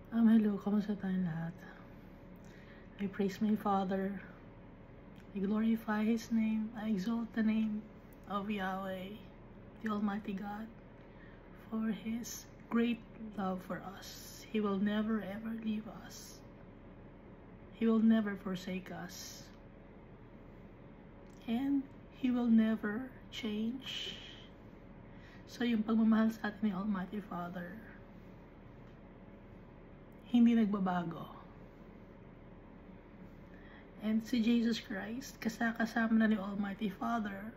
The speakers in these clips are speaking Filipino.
Hello, kamusta tayong lahat? I praise my Father, I glorify His name, I exalt the name of Yahweh, the Almighty God, for His great love for us. He will never ever leave us. He will never forsake us. And He will never change. So yung pagmamahal sa atin ni Almighty Father, hindi nagbabago. And si Jesus Christ, kasama na ni Almighty Father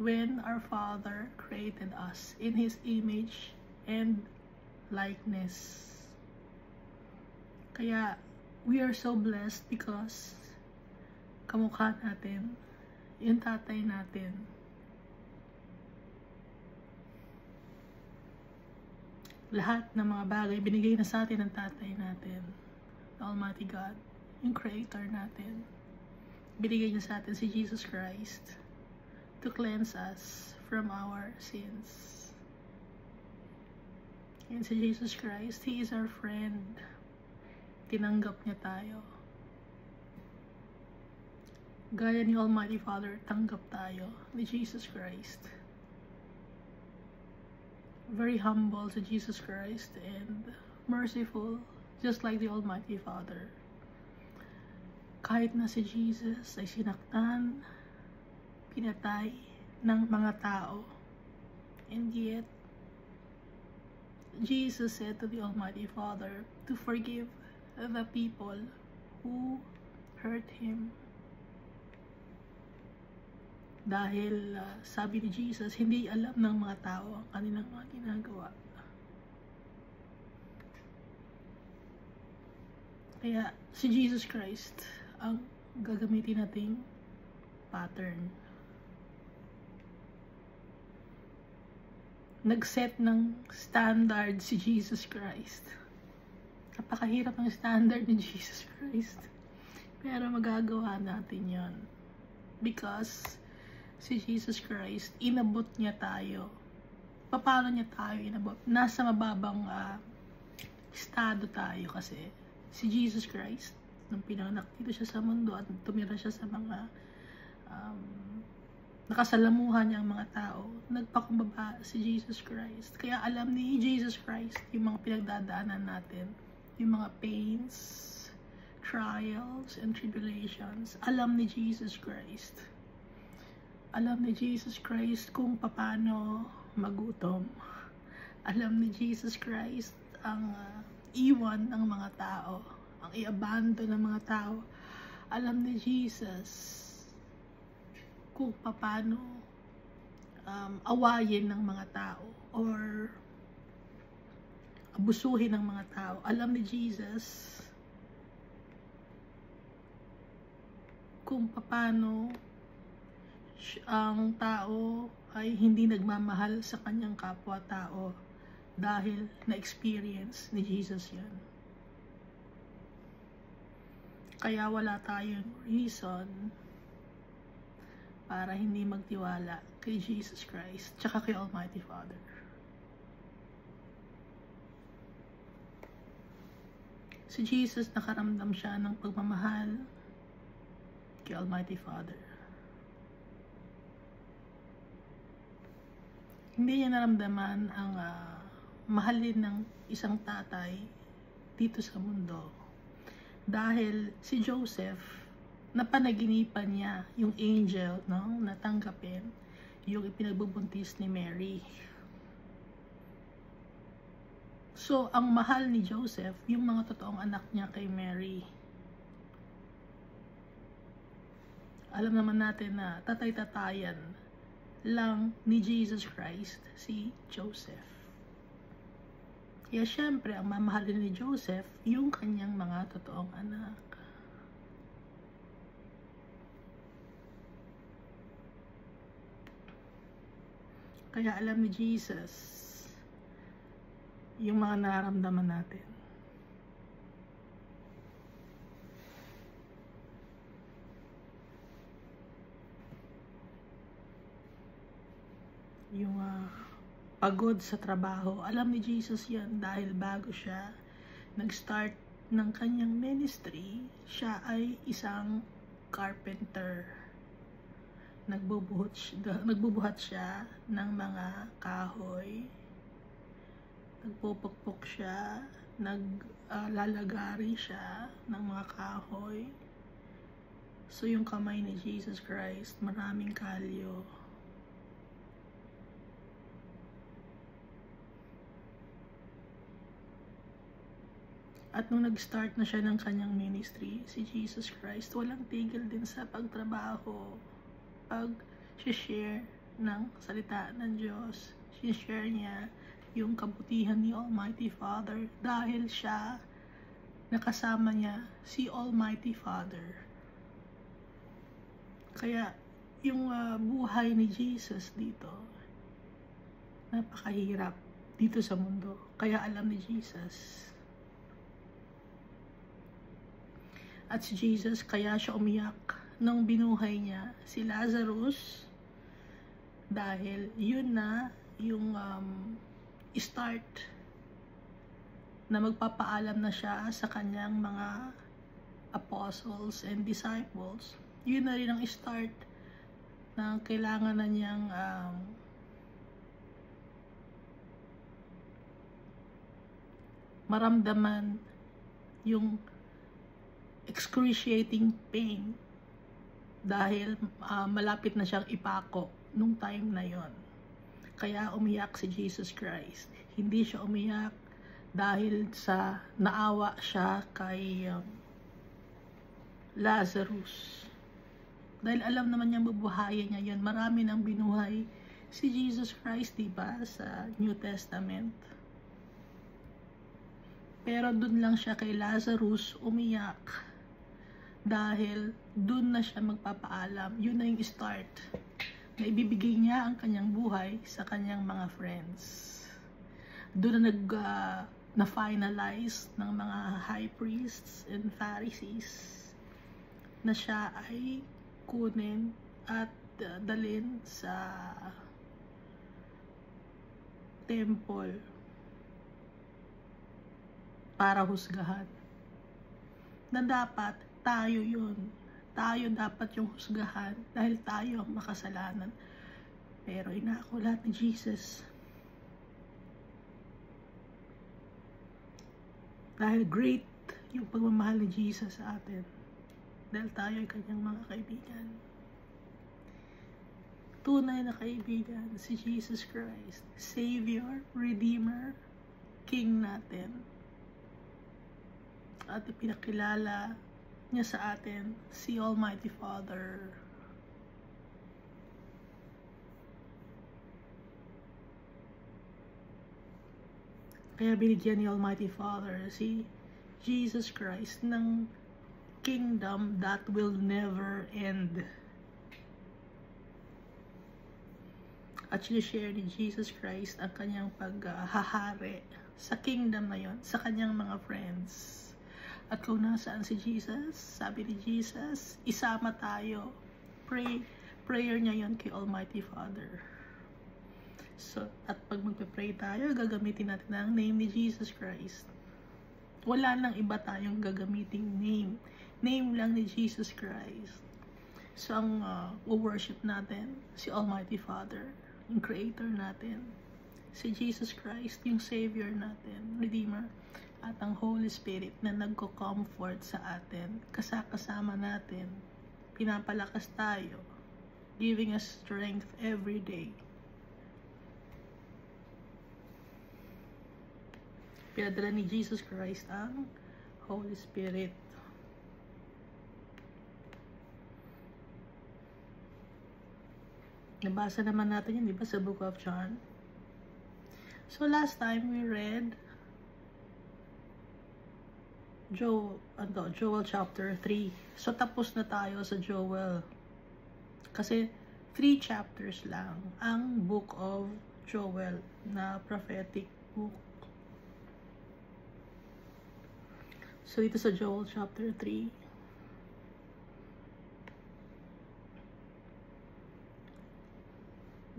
when our Father created us in His image and likeness. Kaya, we are so blessed because kamukha natin, yung tatay natin. Lahat ng mga bagay binigay na sa atin ng tatay natin, the Almighty God, yung Creator natin. Binigay niya sa atin si Jesus Christ to cleanse us from our sins. And si Jesus Christ, He is our friend. Tinanggap niya tayo. Gaya ni Almighty Father, tanggap tayo ni Jesus Christ. Very humble to Jesus Christ and merciful, just like the Almighty Father. Kahit na si Jesus ay sinaktan, pinatay ng mga tao, and yet Jesus said to the Almighty Father to forgive the people who hurt Him. Dahil sabi ni Jesus, hindi alam ng mga tao ang kanilang mga ginagawa. Kaya si Jesus Christ ang gagamitin nating pattern. Nag-set ng standard si Jesus Christ. Napakahirap ng standard ni Jesus Christ. Pero magagawa natin yon because si Jesus Christ, inabot niya tayo. Paano niya tayo inabot? Nasa mababang estado tayo kasi si Jesus Christ, nung pinanganak dito siya sa mundo at tumira siya sa mga nakasalamuhan niya ang mga tao, nagpakumbaba si Jesus Christ. Kaya alam ni Jesus Christ yung mga pinagdadaanan natin, yung mga pains, trials, and tribulations. Alam ni Jesus Christ. Alam ni Jesus Christ kung paano magutom. Alam ni Jesus Christ ang iwan ng mga tao, ang i-abandon ng mga tao. Alam ni Jesus kung paano awayin ng mga tao or abusuhin ng mga tao. Alam ni Jesus kung paano ang tao ay hindi nagmamahal sa kanyang kapwa-tao dahil na-experience ni Jesus yan. Kaya wala tayong reason para hindi magtiwala kay Jesus Christ tsaka kay Almighty Father. Si Jesus, nakaramdam siya ng pagmamahal kay Almighty Father. Hindi niya naramdaman ang mahalin ng isang tatay dito sa mundo. Dahil si Joseph, napanaginipan niya yung angel, no, natanggapin yung ipinagbubuntis ni Mary. So, ang mahal ni Joseph, yung mga totoong anak niya kay Mary. Alam naman natin na tatay-tatayan lang ni Jesus Christ si Joseph. Kaya syempre, ang mamahalin ni Joseph, yung kanyang mga totoong anak. Kaya alam ni Jesus yung mga nararamdaman natin. Yung pagod sa trabaho. Alam ni Jesus yan dahil bago siya nag-start ng kanyang ministry, siya ay isang carpenter. Nagbubuhat siya ng mga kahoy, nagpupukpok siya, naglalagari siya ng mga kahoy. So yung kamay ni Jesus Christ, maraming kalyo. At nung nag-start na siya ng kanyang ministry, si Jesus Christ, walang tigil din sa pagtrabaho, pag-share ng salita ng Diyos. Share niya yung kabutihan ni Almighty Father dahil siya, nakasama niya si Almighty Father. Kaya yung buhay ni Jesus dito, napakahirap dito sa mundo. Kaya alam ni Jesus. At si Jesus, kaya siya umiyak nung binuhay niya si Lazarus dahil yun na yung start na magpapaalam na siya sa kanyang mga apostles and disciples. Yun na rin ang start na kailangan na niyang maramdaman yung excruciating pain dahil malapit na siyang ipako nung time na yon. Kaya umiyak si Jesus Christ. Hindi siya umiyak dahil sa naawa siya kay Lazarus. Dahil alam naman niya bubuhayin niya yun. Marami nang binuhay si Jesus Christ, diba, sa New Testament. Pero dun lang siya kay Lazarus umiyak. Dahil dun na siya magpapaalam. Yun na yung start. Na ibibigay niya ang kanyang buhay sa kanyang mga friends. Doon na na-finalize ng mga high priests and Pharisees na siya ay kunin at dalhin sa temple para husgahan. Na dapat tayo yun. Tayo dapat yung husgahan dahil tayo ang makasalanan. Pero inako lahat ni Jesus. Dahil great yung pagmamahal ni Jesus sa atin. Dahil tayo ay kanyang mga kaibigan. Tunay na kaibigan si Jesus Christ. Savior, Redeemer, King natin. At ipinakilala niya sa atin si Almighty Father. Kaya binigyan ni Almighty Father si Jesus Christ ng kingdom that will never end. At sinishare ni Jesus Christ ang kanyang paghahari sa kingdom na yon, sa kanyang mga friends. At kung nasaan si Jesus, sabi ni Jesus, isama tayo. Prayer niya yon kay Almighty Father. So, at pag magpe-pray tayo, gagamitin natin ang name ni Jesus Christ. Wala nang iba tayong gagamiting name. Name lang ni Jesus Christ. So, ang worship natin, si Almighty Father, yung Creator natin. Si Jesus Christ, yung Savior natin, Redeemer. At ang Holy Spirit na nagko-comfort sa atin, kasama natin, pinapalakas tayo, giving us strength every day. Pinadala ni Jesus Christ ang Holy Spirit. Nabasa naman natin yun, di ba, sa Book of John? So last time we read Joel chapter 3. So tapos na tayo sa Joel. Kasi 3 chapters lang ang Book of Joel na prophetic book. So dito sa Joel chapter 3,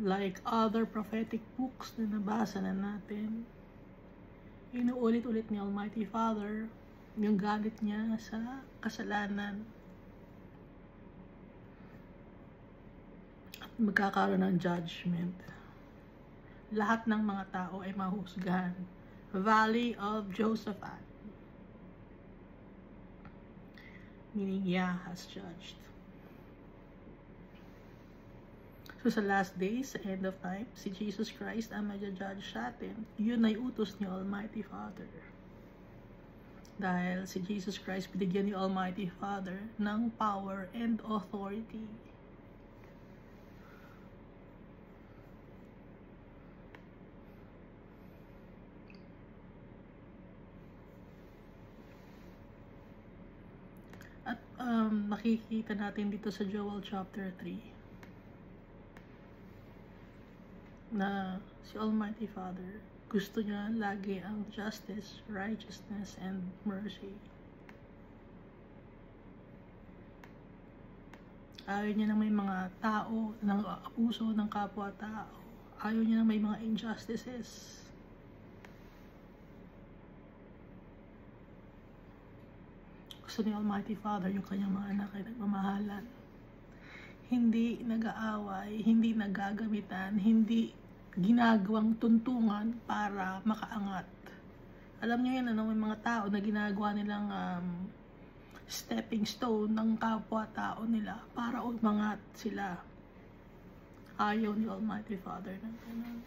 like other prophetic books na nabasa na natin, Inuulit-ulit ni Almighty Father yung galit niya sa kasalanan. At magkakaroon ng judgment. Lahat ng mga tao ay mahusgahan. Valley of Josaphat. Meaning Yah has judged. So sa last days, sa end of time, si Jesus Christ ang magja-judge sa atin. Yun ay utos ni Almighty Father. Dahil si Jesus Christ binigyan ni Almighty Father ng power and authority. At makikita natin dito sa Joel chapter 3 na si Almighty Father gusto niya lagi ang justice, righteousness, and mercy. Ayaw niya na may mga tao ng abuso ng kapwa-tao. Ayaw niya na may mga injustices. Gusto ni Almighty Father yung kanyang mga anak ay nagmamahalan. Hindi nag-aaway, hindi nagagamitan, hindi ginagawang tuntungan para makaangat. Alam niyo yan, may mga tao na ginagawa nilang stepping stone ng kapwa-tao nila para umangat sila. Ayaw ni Almighty Father ng ganun.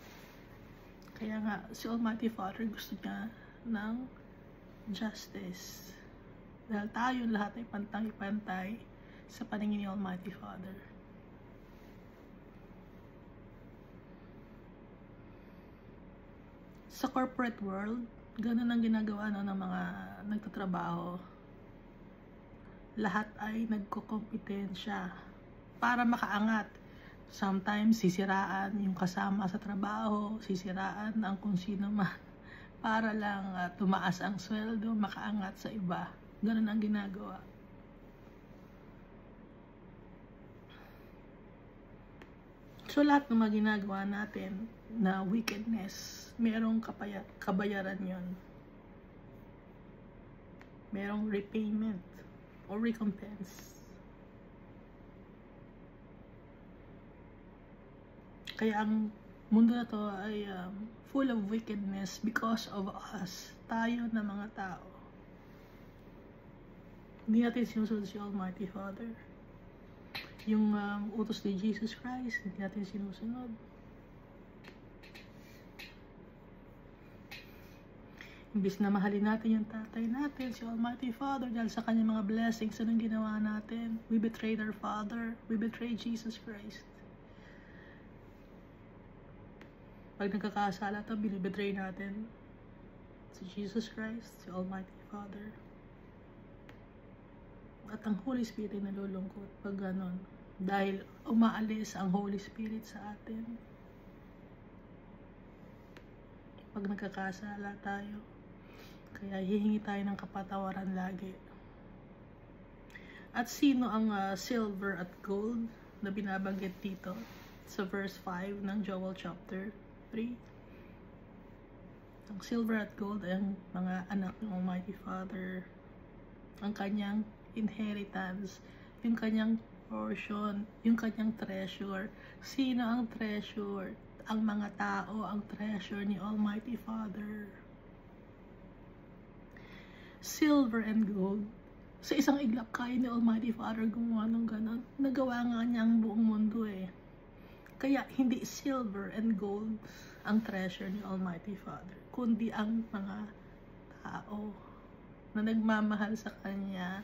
Kaya nga, si Almighty Father gusto niya ng justice. Dahil tayo lahat ay pantay-pantay sa paningin ni Almighty Father. Sa corporate world, ganun ang ginagawa ng mga nagtatrabaho. Lahat ay nagko-kompetensya para makaangat. Sometimes sisiraan yung kasama sa trabaho, sisiraan ang kung sino man para lang tumaas ang sweldo, makaangat sa iba. Ganun ang ginagawa. So lahat ng mga ginagawa natin na wickedness, merong kabayaran yon. Merong repayment or recompense. Kaya ang mundo na to ay full of wickedness because of us, tayo na mga tao. Hindi natin sinusunod si Almighty Father. Yung utos ni Jesus Christ, hindi natin sinusunod. Imbis na mahalin natin yung tatay natin, si Almighty Father, dahil sa kanyang mga blessings, anong ginawa natin? We betrayed our Father. We betrayed Jesus Christ. Pag nagkakasala ito, binibetray natin si Jesus Christ, si Almighty Father. At ang Holy Spirit ay nalulungkot pag ganon. Dahil umaalis ang Holy Spirit sa atin. Pag nagkakasala tayo. Kaya hihingi tayo ng kapatawaran lagi. At sino ang silver at gold na binabanggit dito sa verse 5 ng Joel chapter 3? Ang silver at gold ay ang mga anak ng Almighty Father. Ang kanyang inheritance, yung kanyang portion, yung kanyang treasure. Sino ang treasure? Ang mga tao, ang treasure ni Almighty Father. Silver and gold. Sa isang iglap kaya ni Almighty Father gumawa ng ganon. Nagawa nga niya ang buong mundo eh. Kaya hindi silver and gold ang treasure ni Almighty Father, kundi ang mga tao na nagmamahal sa Kanya,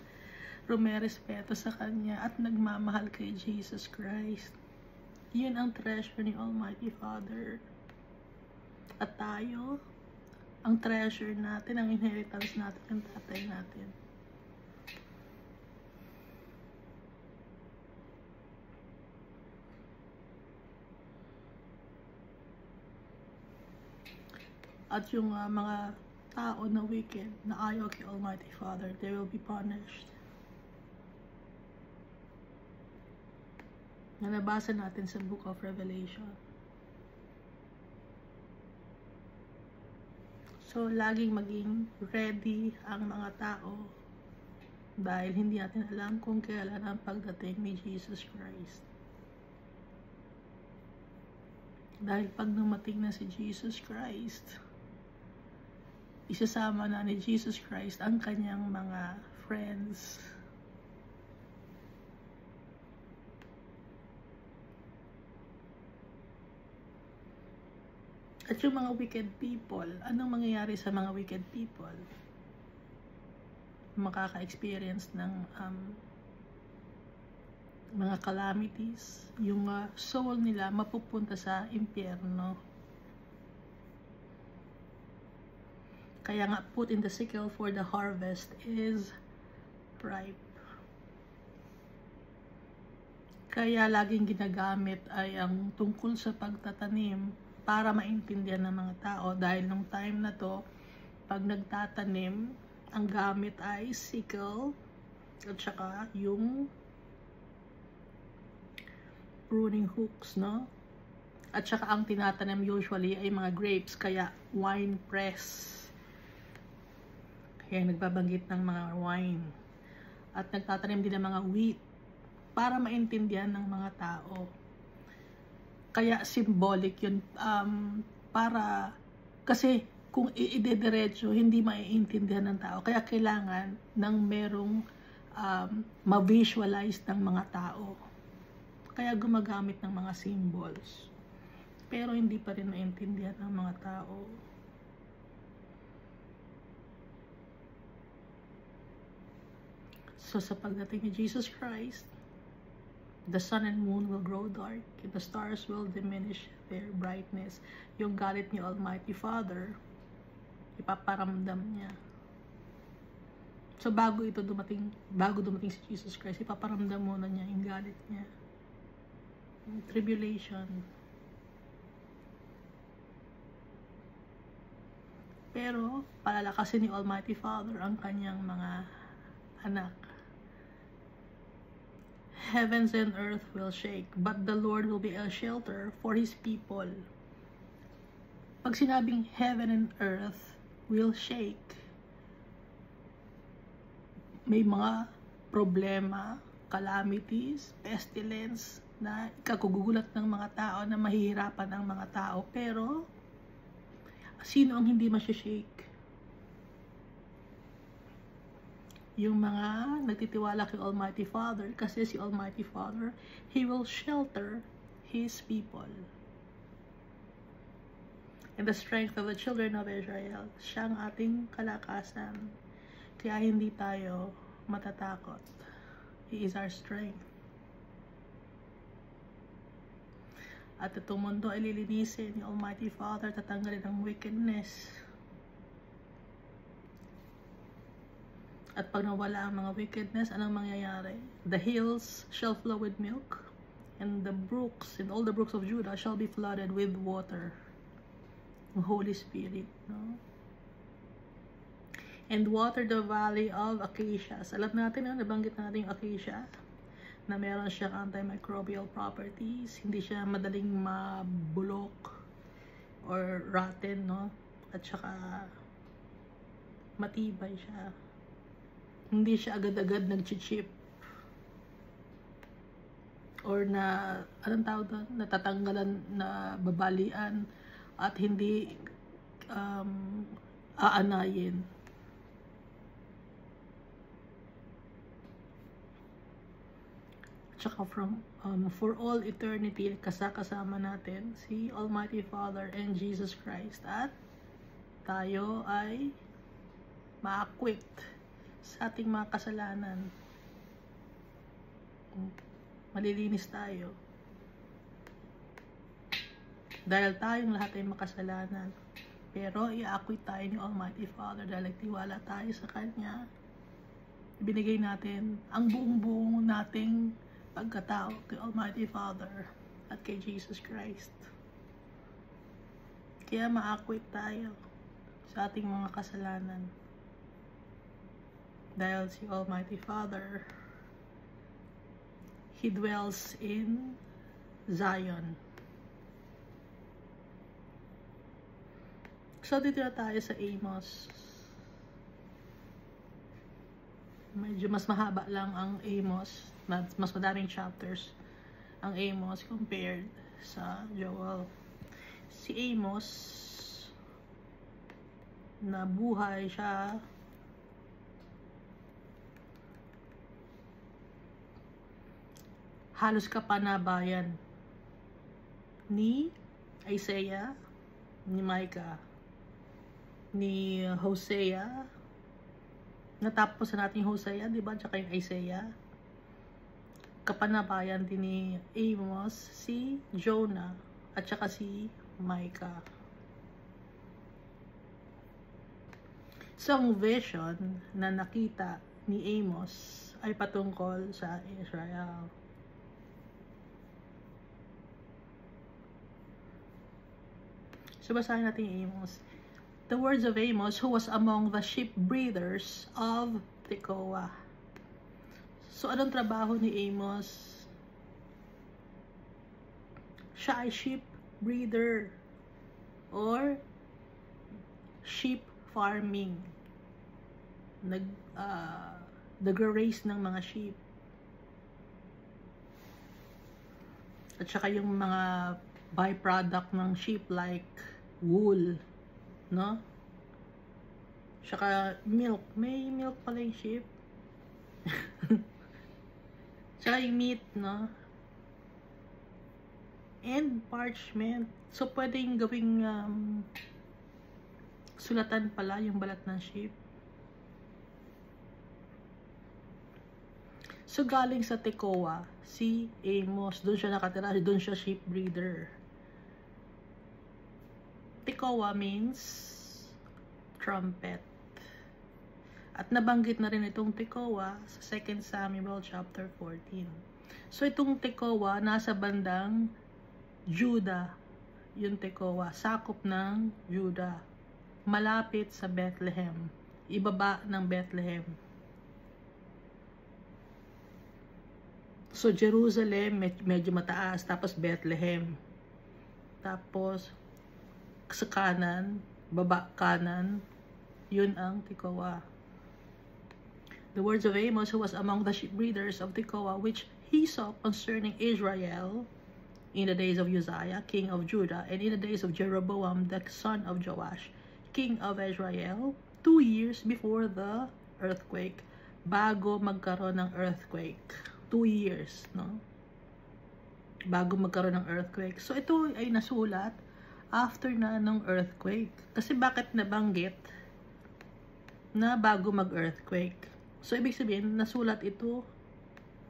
rumerespeto sa Kanya, at nagmamahal kay Jesus Christ. Yun ang treasure ni Almighty Father. At tayo, ang treasure natin, ang inheritance natin, ang tatay natin. At yung mga tao na wicked, na ayaw kay Almighty Father, they will be punished. Na nabasa natin sa Book of Revelation. So, laging maging ready ang mga tao dahil hindi natin alam kung kailan ang pagdating ni Jesus Christ. Dahil pag dumating na si Jesus Christ, isasama na ni Jesus Christ ang kanyang mga friends. At yung mga wicked people, anong mangyayari sa mga wicked people? Makaka-experience ng mga calamities. Yung soul nila mapupunta sa impyerno. Kaya nga, put in the sickle for the harvest is ripe. Kaya laging ginagamit ay ang tungkol sa pagtatanim para maintindihan ng mga tao, dahil nung time na to, pag nagtatanim, ang gamit ay sickle at saka yung pruning hooks, no? At saka ang tinatanim usually ay mga grapes, kaya wine press. Kaya nagbabanggit ng mga wine. At nagtatanim din ng mga wheat para maintindihan ng mga tao. Kaya symbolic yun, para, kasi kung idediretso, hindi maiintindihan ng tao. Kaya kailangan ng merong ma-visualize ng mga tao. Kaya gumagamit ng mga symbols. Pero hindi pa rin maintindihan ng mga tao. So sa pagdating ni Jesus Christ, the sun and moon will grow dark, and the stars will diminish their brightness. Yung galit ni Almighty Father, ipaparamdam niya. So bago dumating si Jesus Christ, ipaparamdam muna niya yung galit niya. Yung tribulation. Pero palalakasin ni Almighty Father ang kanyang mga anak. Heavens and earth will shake, but the Lord will be a shelter for His people. Pag sinabing heaven and earth will shake, may mga problema, calamities, pestilence, na ikagugulat ng mga tao, na mahihirapan ang mga tao. Pero, sino ang hindi masya-shake? Yung mga nagtitiwala kay Almighty Father, kasi si Almighty Father, He will shelter His people. And the strength of the children of Israel, siya ang ating kalakasan. Kaya hindi tayo matatakot. He is our strength. At itong mundo ay lilinisin ni Almighty Father, tatanggalin ang wickedness. At pag nawala ang mga wickedness, anong mangyayari? The hills shall flow with milk, and the brooks, and all the brooks of Judah shall be flooded with water. The Holy Spirit, no? And water the valley of acacias. Alam natin, no? Nabanggit natin yung acacia, na meron siyang antimicrobial properties. Hindi siya madaling mabulok or rotten, no? At saka matibay siya. Hindi siya agad-agad nag-chip or na, anong tawag doon? Natatanggalan, na babalian, at hindi aanayin. Tsaka for all eternity, kasama natin si Almighty Father and Jesus Christ, at tayo ay ma-acquit sa ating mga kasalanan. Malilinis tayo. Dahil tayong lahat ay makasalanan. Pero i-acquit tayo ni Almighty Father dahil nagtiwala tayo sa Kanya. Ibinigay natin ang buong nating pagkatao kay Almighty Father at kay Jesus Christ. Kaya ma-acquit tayo sa ating mga kasalanan. Dahil si Almighty Father, He dwells in Zion. So, dito na tayo sa Amos. Medyo mas mahaba lang ang Amos. Mas madaming chapters ang Amos compared sa Joel. Si Amos, nabuhay siya halos kapanabayan ni Isaiah, ni Micah, ni Hosea. Natapos na natin yung Hosea, di ba? Tsaka yung Isaiah. Kapanabayan din ni Amos, si Jonah, at saka si Micah. So, ang vision na nakita ni Amos ay patungkol sa Israel. So, basahin natin yung Amos. The words of Amos, who was among the sheep breeders of Tekoa. So, anong trabaho ni Amos? Siya ay sheep breeder or sheep farming. Nag-raise ng mga sheep. At saka yung mga byproduct ng sheep like wool, no? Saka milk. May milk pala yung sheep. Saka yung meat, no? And parchment. So, pwedeng gawing sulatan pala yung balat ng sheep. So, galing sa Tekoa, si Amos. Doon siya nakatira. Doon siya sheep breeder. Tekoa means trumpet. At nabanggit na rin itong Tekoa sa 2 Samuel chapter 14. So, itong Tekoa, nasa bandang Judah. Yung Tekoa, sakop ng Judah. Malapit sa Bethlehem. Ibaba ng Bethlehem. So, Jerusalem, medyo mataas. Tapos, Bethlehem. Tapos, sa kanan, baba kanan, yun ang Tekoa. The words of Amos, who was among the sheep breeders of Tekoa, which he saw concerning Israel in the days of Uzziah, king of Judah, and in the days of Jeroboam, the son of Joash, king of Israel, 2 years before the earthquake. Bago magkaroon ng earthquake. 2 years, no? Bago magkaroon ng earthquake. So, ito ay nasulat after na ng earthquake. Kasi bakit nabanggit na bago mag-earthquake? So, ibig sabihin, nasulat ito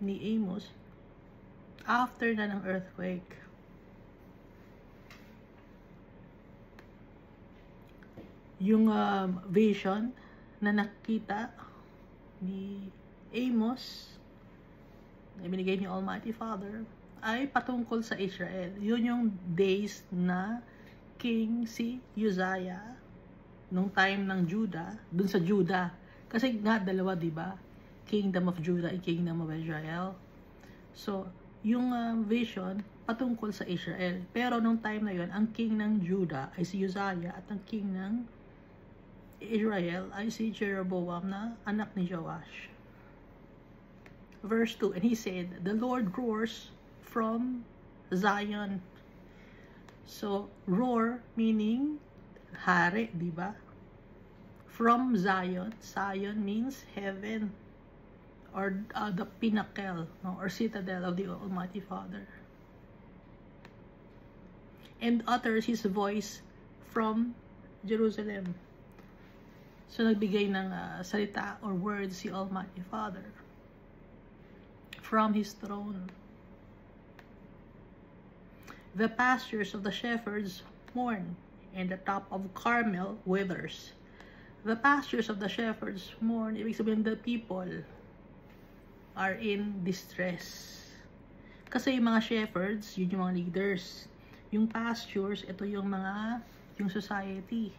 ni Amos after na ng earthquake. Yung vision na nakita ni Amos na binigay ni Almighty Father ay patungkol sa Israel. Yun yung days na king si Uzziah nung time ng Judah, dun sa Judah. Kasi nga dalawa, 'di ba? Kingdom of Judah and Kingdom of Israel. So, yung vision patungkol sa Israel. Pero nung time na yon, ang king ng Judah ay si Uzziah at ang king ng Israel ay si Jeroboam na anak ni Joash. Verse 2, and he said, the Lord roars from Zion. So, roar meaning hari, di ba? From Zion. Zion means heaven or the pinnacle, no? Or citadel of the Almighty Father. And utters his voice from Jerusalem. So, nagbigay ng salita or words si Almighty Father from his throne. The pastures of the shepherds mourn, and the top of Carmel withers. The pastures of the shepherds mourn. Ibig sabihin, the people are in distress. Kasi yung mga shepherds, yun yung mga leaders. Yung pastures, ito yung society.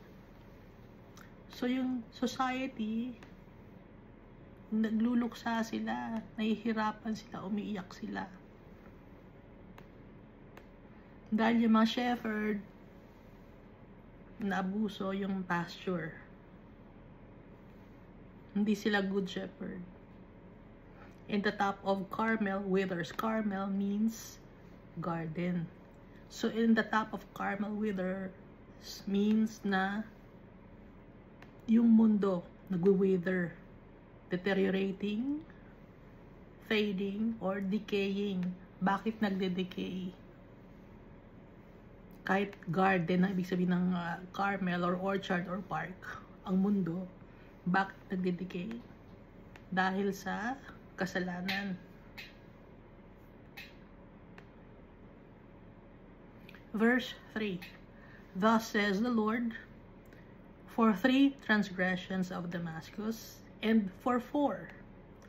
So, yung society, nagluluksa sila, nahihirapan sila, umiiyak sila. Dahil yung mga shepherd, naabuso yung pasture. Hindi sila good shepherd. In the top of Carmel withers. Carmel means garden. So in the top of Carmel withers means na yung mundo nag-wither, deteriorating, fading, or decaying. Bakit nagde-decay? Kahit garden, na ibig sabihin ng Carmel or orchard or park, ang mundo, bakit nagde-decay? Dahil sa kasalanan. Verse 3. Thus says the Lord, for 3 transgressions of Damascus, and for 4,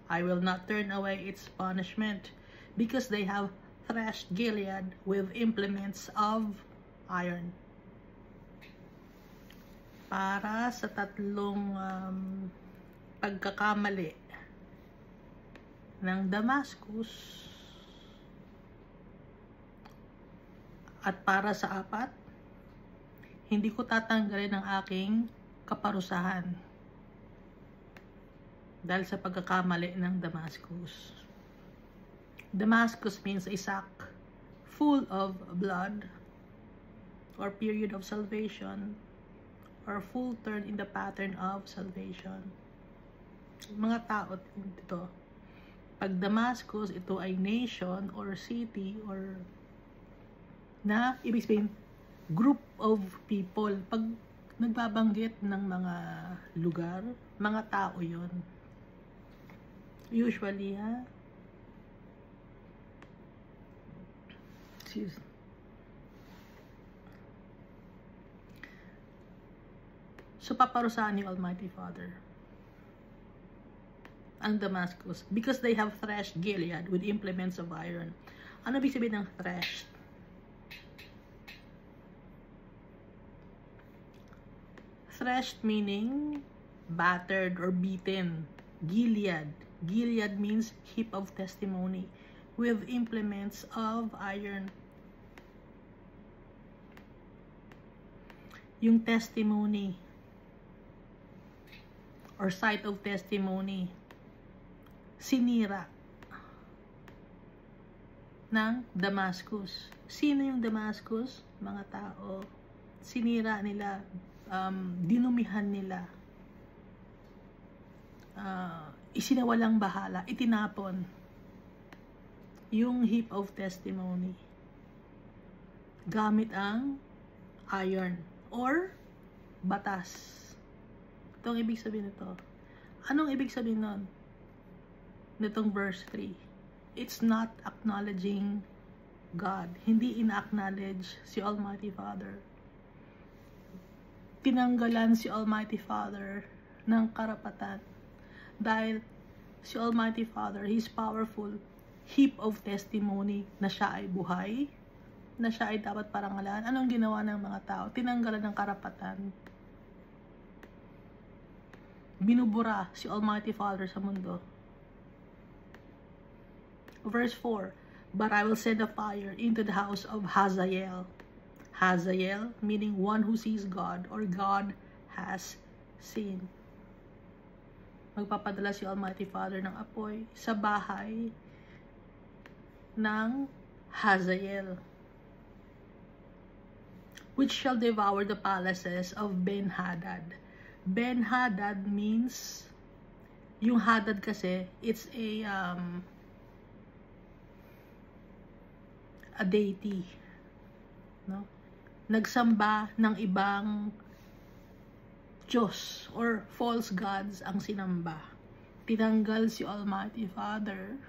I will not turn away its punishment, because they have thrashed Gilead with implements of iron. Para sa 3 pagkakamali ng Damascus, at para sa 4, hindi ko tatanggalin ang aking kaparusahan dahil sa pagkakamali ng Damascus. Damascus means a sack full of blood, or period of salvation, or full turn in the pattern of salvation. Mga tao dito. Pag Damascus, ito ay nation or city or na ibig sabihin group of people. Pag nagbabanggit ng mga lugar, mga tao yun. Usually, so paparusahan ni Almighty Father ang Damascus because they have thrashed Gilead with implements of iron. Ano ibig sabihin ng thrashed? Thrashed meaning battered or beaten. Gilead. Gilead means heap of testimony with implements of iron. Yung testimony or site of testimony, sinira ng Damascus. Sino yung Damascus? Mga tao. Sinira nila, dinumihan nila, isinawalang bahala, itinapon yung heap of testimony gamit ang iron or batas. Ito ang ibig sabihin nito. Anong ibig sabihin nun? Nitong verse 3. It's not acknowledging God. Hindi ina-acknowledge si Almighty Father. Tinanggalan si Almighty Father ng karapatan. Dahil si Almighty Father, He's powerful. Heap of testimony na siya ay buhay, na siya ay dapat parangalan. Anong ginawa ng mga tao? Tinanggalan ng karapatan. Binubura si Almighty Father sa mundo. Verse 4, but I will send a fire into the house of Hazael. Hazael meaning one who sees God or God has seen. Magpapadala si Almighty Father ng apoy sa bahay ng Hazael, which shall devour the palaces of Ben-Hadad. Ben-Hadad means, yung Hadad kasi, it's a deity, no? Nagsamba ng ibang Diyos or false gods ang sinamba. Tinanggal si Almighty Father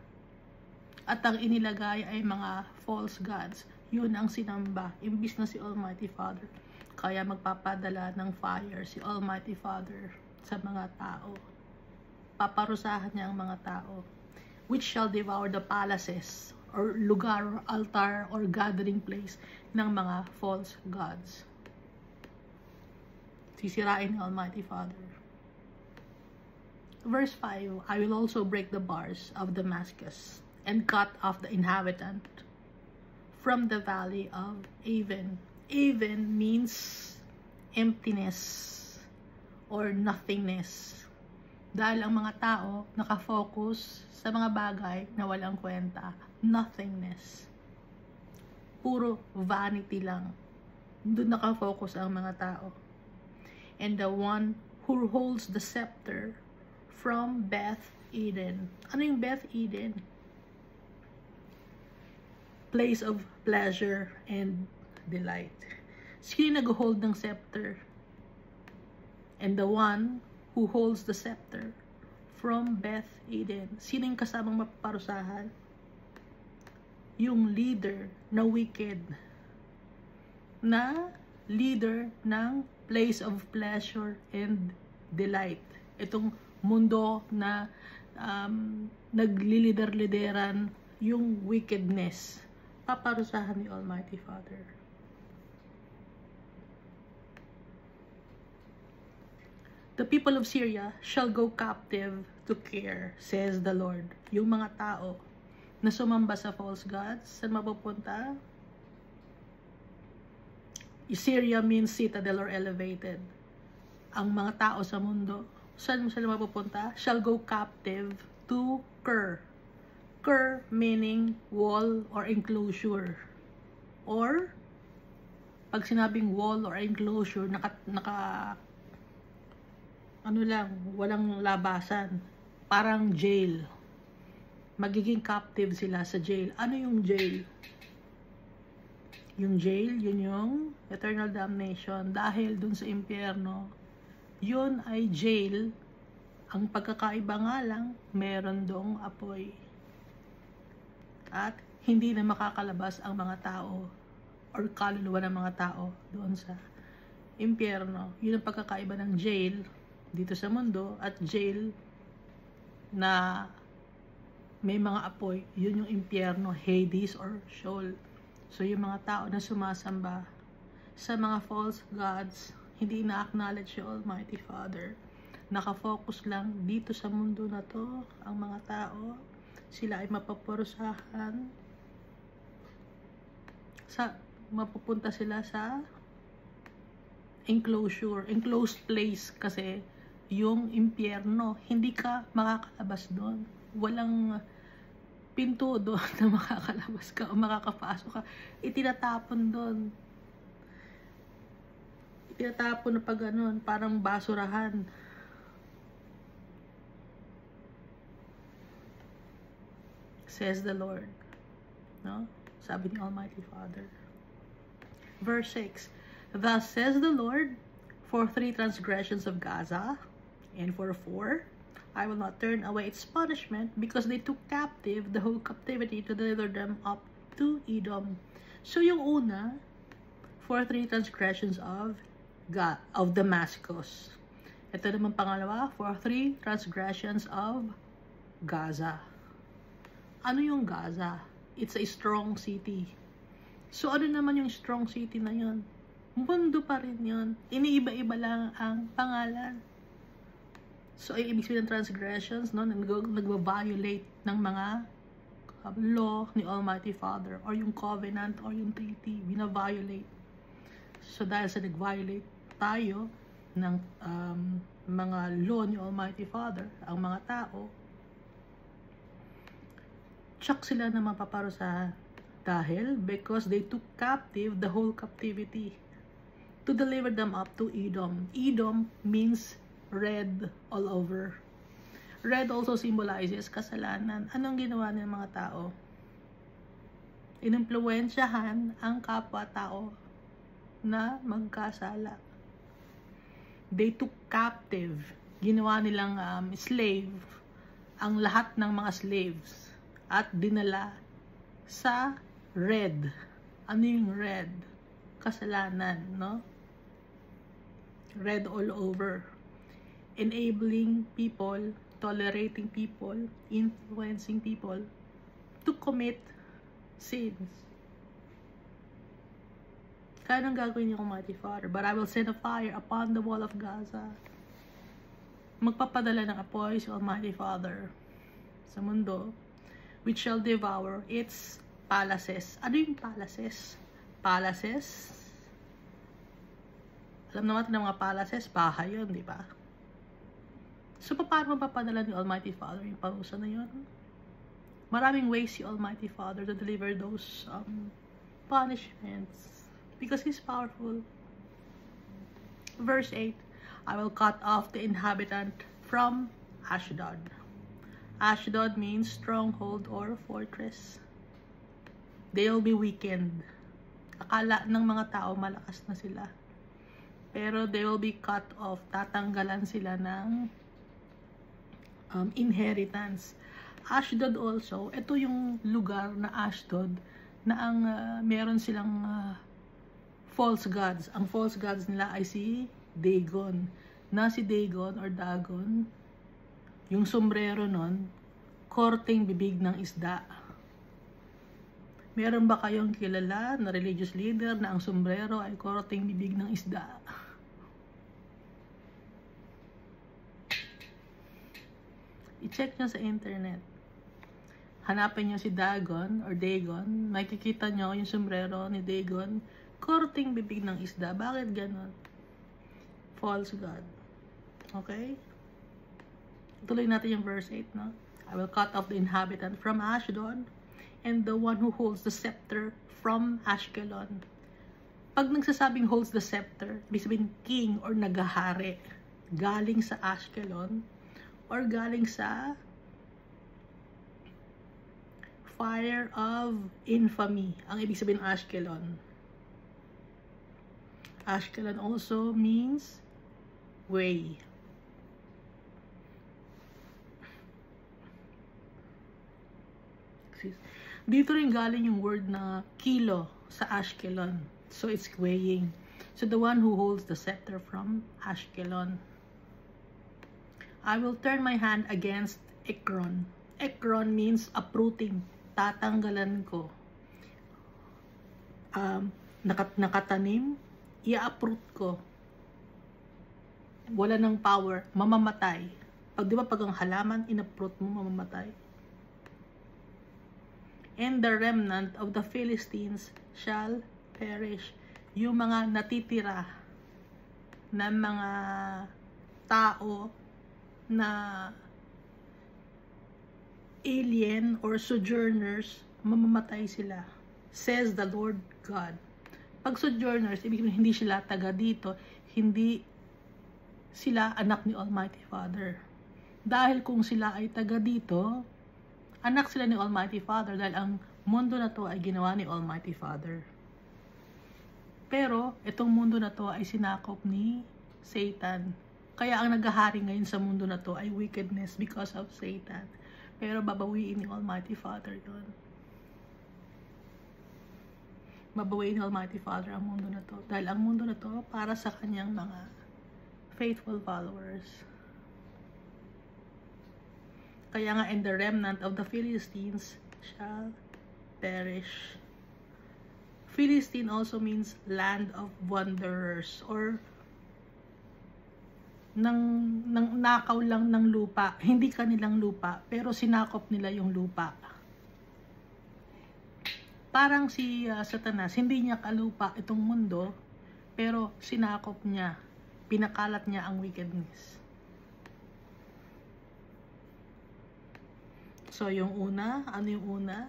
at ang inilagay ay mga false gods. Yun ang sinamba, imbis na si Almighty Father. Kaya magpapadala ng fire si Almighty Father sa mga tao. Paparusahan niya ang mga tao, which shall devour the palaces or lugar, or altar, or gathering place ng mga false gods. Sisirain ng Almighty Father. Verse 5, I will also break the bars of Damascus and cut off the inhabitant from the valley of Aven. Aven means emptiness or nothingness. Dahil ang mga tao nakafocus sa mga bagay na walang kwenta. Nothingness. Puro vanity lang. Doon nakafocus ang mga tao. And the one who holds the scepter from Beth Eden. Ano yung Beth Eden? Place of pleasure and delight. Sino nag-hold ng scepter? And the one who holds the scepter from Beth Eden. Sino yung kasamang mapaparusahan? Yung leader na wicked. Na leader ng place of pleasure and delight. Itong mundo na naglilider-lideran yung wickedness. Paparusahan ni Almighty Father. The people of Syria shall go captive to Kir, says the Lord. Yung mga tao na sumamba sa false gods, saan mapupunta? Syria means citadel or elevated. Ang mga tao sa mundo, saan sila mapupunta? Shall go captive to Kir. Kir meaning wall or enclosure. Or, pag sinabing wall or enclosure, ano lang, walang labasan. Parang jail. Magiging captive sila sa jail. Ano yung jail? Yung jail, yun yung eternal damnation. Dahil dun sa impyerno, yun ay jail. Ang pagkakaiba nga lang, meron dong apoy. At hindi na makakalabas ang mga tao or kaluluwa ng mga tao doon sa impyerno. Yun ang pagkakaiba ng jail dito sa mundo at jail na may mga apoy. Yun yung impyerno, Hades or Sheol. So yung mga tao na sumasamba sa mga false gods, hindi na-acknowledge yung Almighty Father. Nakafocus lang dito sa mundo na to ang mga tao. Sila ay mapaparusahan. Mapupunta sila sa enclosure, enclosed place kasi yung impyerno, hindi ka makakalabas doon. Walang pinto doon na makakalabas ka o makakapasok ka. Itinatapon doon. Itinatapon na pag ganun, parang basurahan. Says the Lord. No? Sabi ni Almighty Father. Verse 6. Thus says the Lord, for 3 transgressions of Gaza, and for 4, I will not turn away its punishment, because they took captive the whole captivity to deliver them up to Edom. So yung una, for 3 transgressions of Damascus. Ito naman pangalawa, for 3 transgressions of Gaza. Ano yung Gaza? It's a strong city. So ano naman yung strong city na yun? Mundo pa rin yun. Iniiba-iba lang ang pangalan. So, ay ibig sabihin ng transgressions, no? Nag-violate ng mga law ni Almighty Father or yung covenant or yung treaty, bina-violate. So, dahil sa nag-violate tayo ng mga law ni Almighty Father, ang mga tao, tsak sila na mapaparusahan. Dahil, because they took captive the whole captivity to deliver them up to Edom. Edom means red all over. Red also symbolizes kasalanan. Anong ginawa ng mga tao? Inimpluwensyahan ang kapwa-tao na magkasala. They took captive. Ginawa nilang slave ang lahat ng mga slaves at dinala sa red. Ano yung red? Kasalanan, no? Red all over. Enabling people, tolerating people, influencing people to commit sins. Kaya nang gagawin niyo, Almighty Father? But I will send a fire upon the wall of Gaza. Magpapadala ng apoy si Almighty Father sa mundo, which shall devour its palaces. Ano yung palaces? Palaces Alam naman ng mga palaces, bahay yun, di ba? So, paano mapapadala ni Almighty Father yung parusa na yun? Maraming ways si Almighty Father to deliver those punishments because He's powerful. Verse 8, I will cut off the inhabitant from Ashdod. Ashdod means stronghold or fortress. They'll be weakened. Akala ng mga tao malakas na sila. Pero they will be cut off. Tatanggalan sila ng inheritance. Ashdod also, ito yung lugar na Ashdod na ang meron silang false gods. Ang false gods nila ay si Dagon. Na si Dagon or Dagon, yung sombrero nun, korteng bibig ng isda. Meron ba kayong kilala na religious leader na ang sombrero ay korteng bibig ng isda? I-check nyo sa internet. Hanapin nyo si Dagon or Dagon. Makikita nyo yung sombrero ni Dagon, korteng bibig ng isda. Bakit ganon? False God. Okay? Tuloy natin yung verse 8, no? I will cut off the inhabitant from Ashdod and the one who holds the scepter from Ashkelon. Pag nagsasabing holds the scepter, ibig sabihin king or nagahari, galing sa Ashkelon or galing sa fire of infamy. Ang ibig sabihin Ashkelon. Ashkelon also means way. Dito rin galing yung word na kilo sa Ashkelon. So it's weighing. So the one who holds the scepter from Ashkelon. I will turn my hand against Ekron. Ekron means uprooting. Tatanggalan ko. Nakatanim, i-uproot ko. Wala ng power, mamamatay. Di ba pag ang halaman, in-uproot mo, mamamatay. And the remnant of the Philistines shall perish. Yung mga natitira na mga tao na alien or sojourners, mamamatay sila. Says the Lord God. Pag sojourners, ibig sabihin hindi sila taga dito, hindi sila anak ni Almighty Father. Dahil kung sila ay taga dito, anak sila ni Almighty Father dahil ang mundo na to ay ginawa ni Almighty Father. Pero, itong mundo na to ay sinakop ni Satan. Kaya ang naghahari ngayon sa mundo na to ay wickedness because of Satan. Pero babawiin ni Almighty Father yun. Babawiin ni Almighty Father ang mundo na to. Dahil ang mundo na to para sa kanyang mga faithful followers. Kaya nga, and the remnant of the Philistines shall perish. Philistine also means land of wanderers or nakaw lang ng lupa. Hindi kanilang lupa, pero sinakop nila yung lupa. Parang si Satanas, hindi niya kalupa itong mundo, pero sinakop niya, pinakalat niya ang wickedness. So, yung una, ano yung una?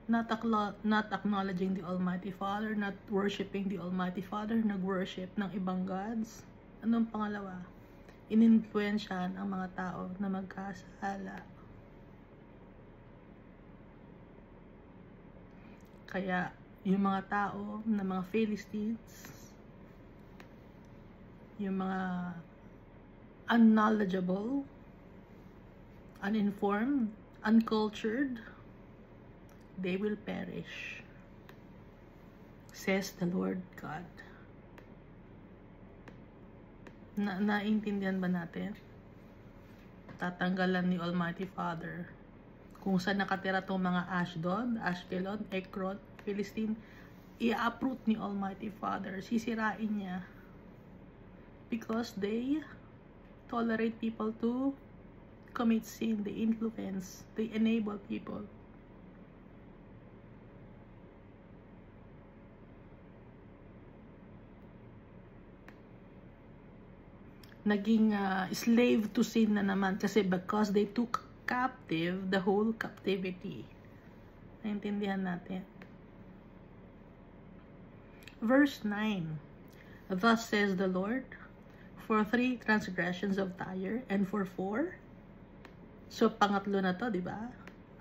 Not acknowledging the Almighty Father, not worshiping the Almighty Father, nag-worship ng ibang gods. Anong pangalawa? Ininfluensyahan ang mga tao na magkasala. Kaya, yung mga tao na mga Philistines, yung mga unknowledgeable, uninformed, uncultured, they will perish, says the Lord God. Naintindihan ba natin? Tatanggalan ni Almighty Father kung saan nakatira tong mga Ashdod, Ashkelon, Ekron, Philistine, i-uproot ni Almighty Father, sisirain niya because they tolerate people to commit sin, they influence, they enable people. naging slave to sin na naman kasi because they took captive the whole captivity. Naintindihan natin. Verse 9. Thus says the Lord, for 3 transgressions of Tyre and for 4. So pangatlo na to, di ba?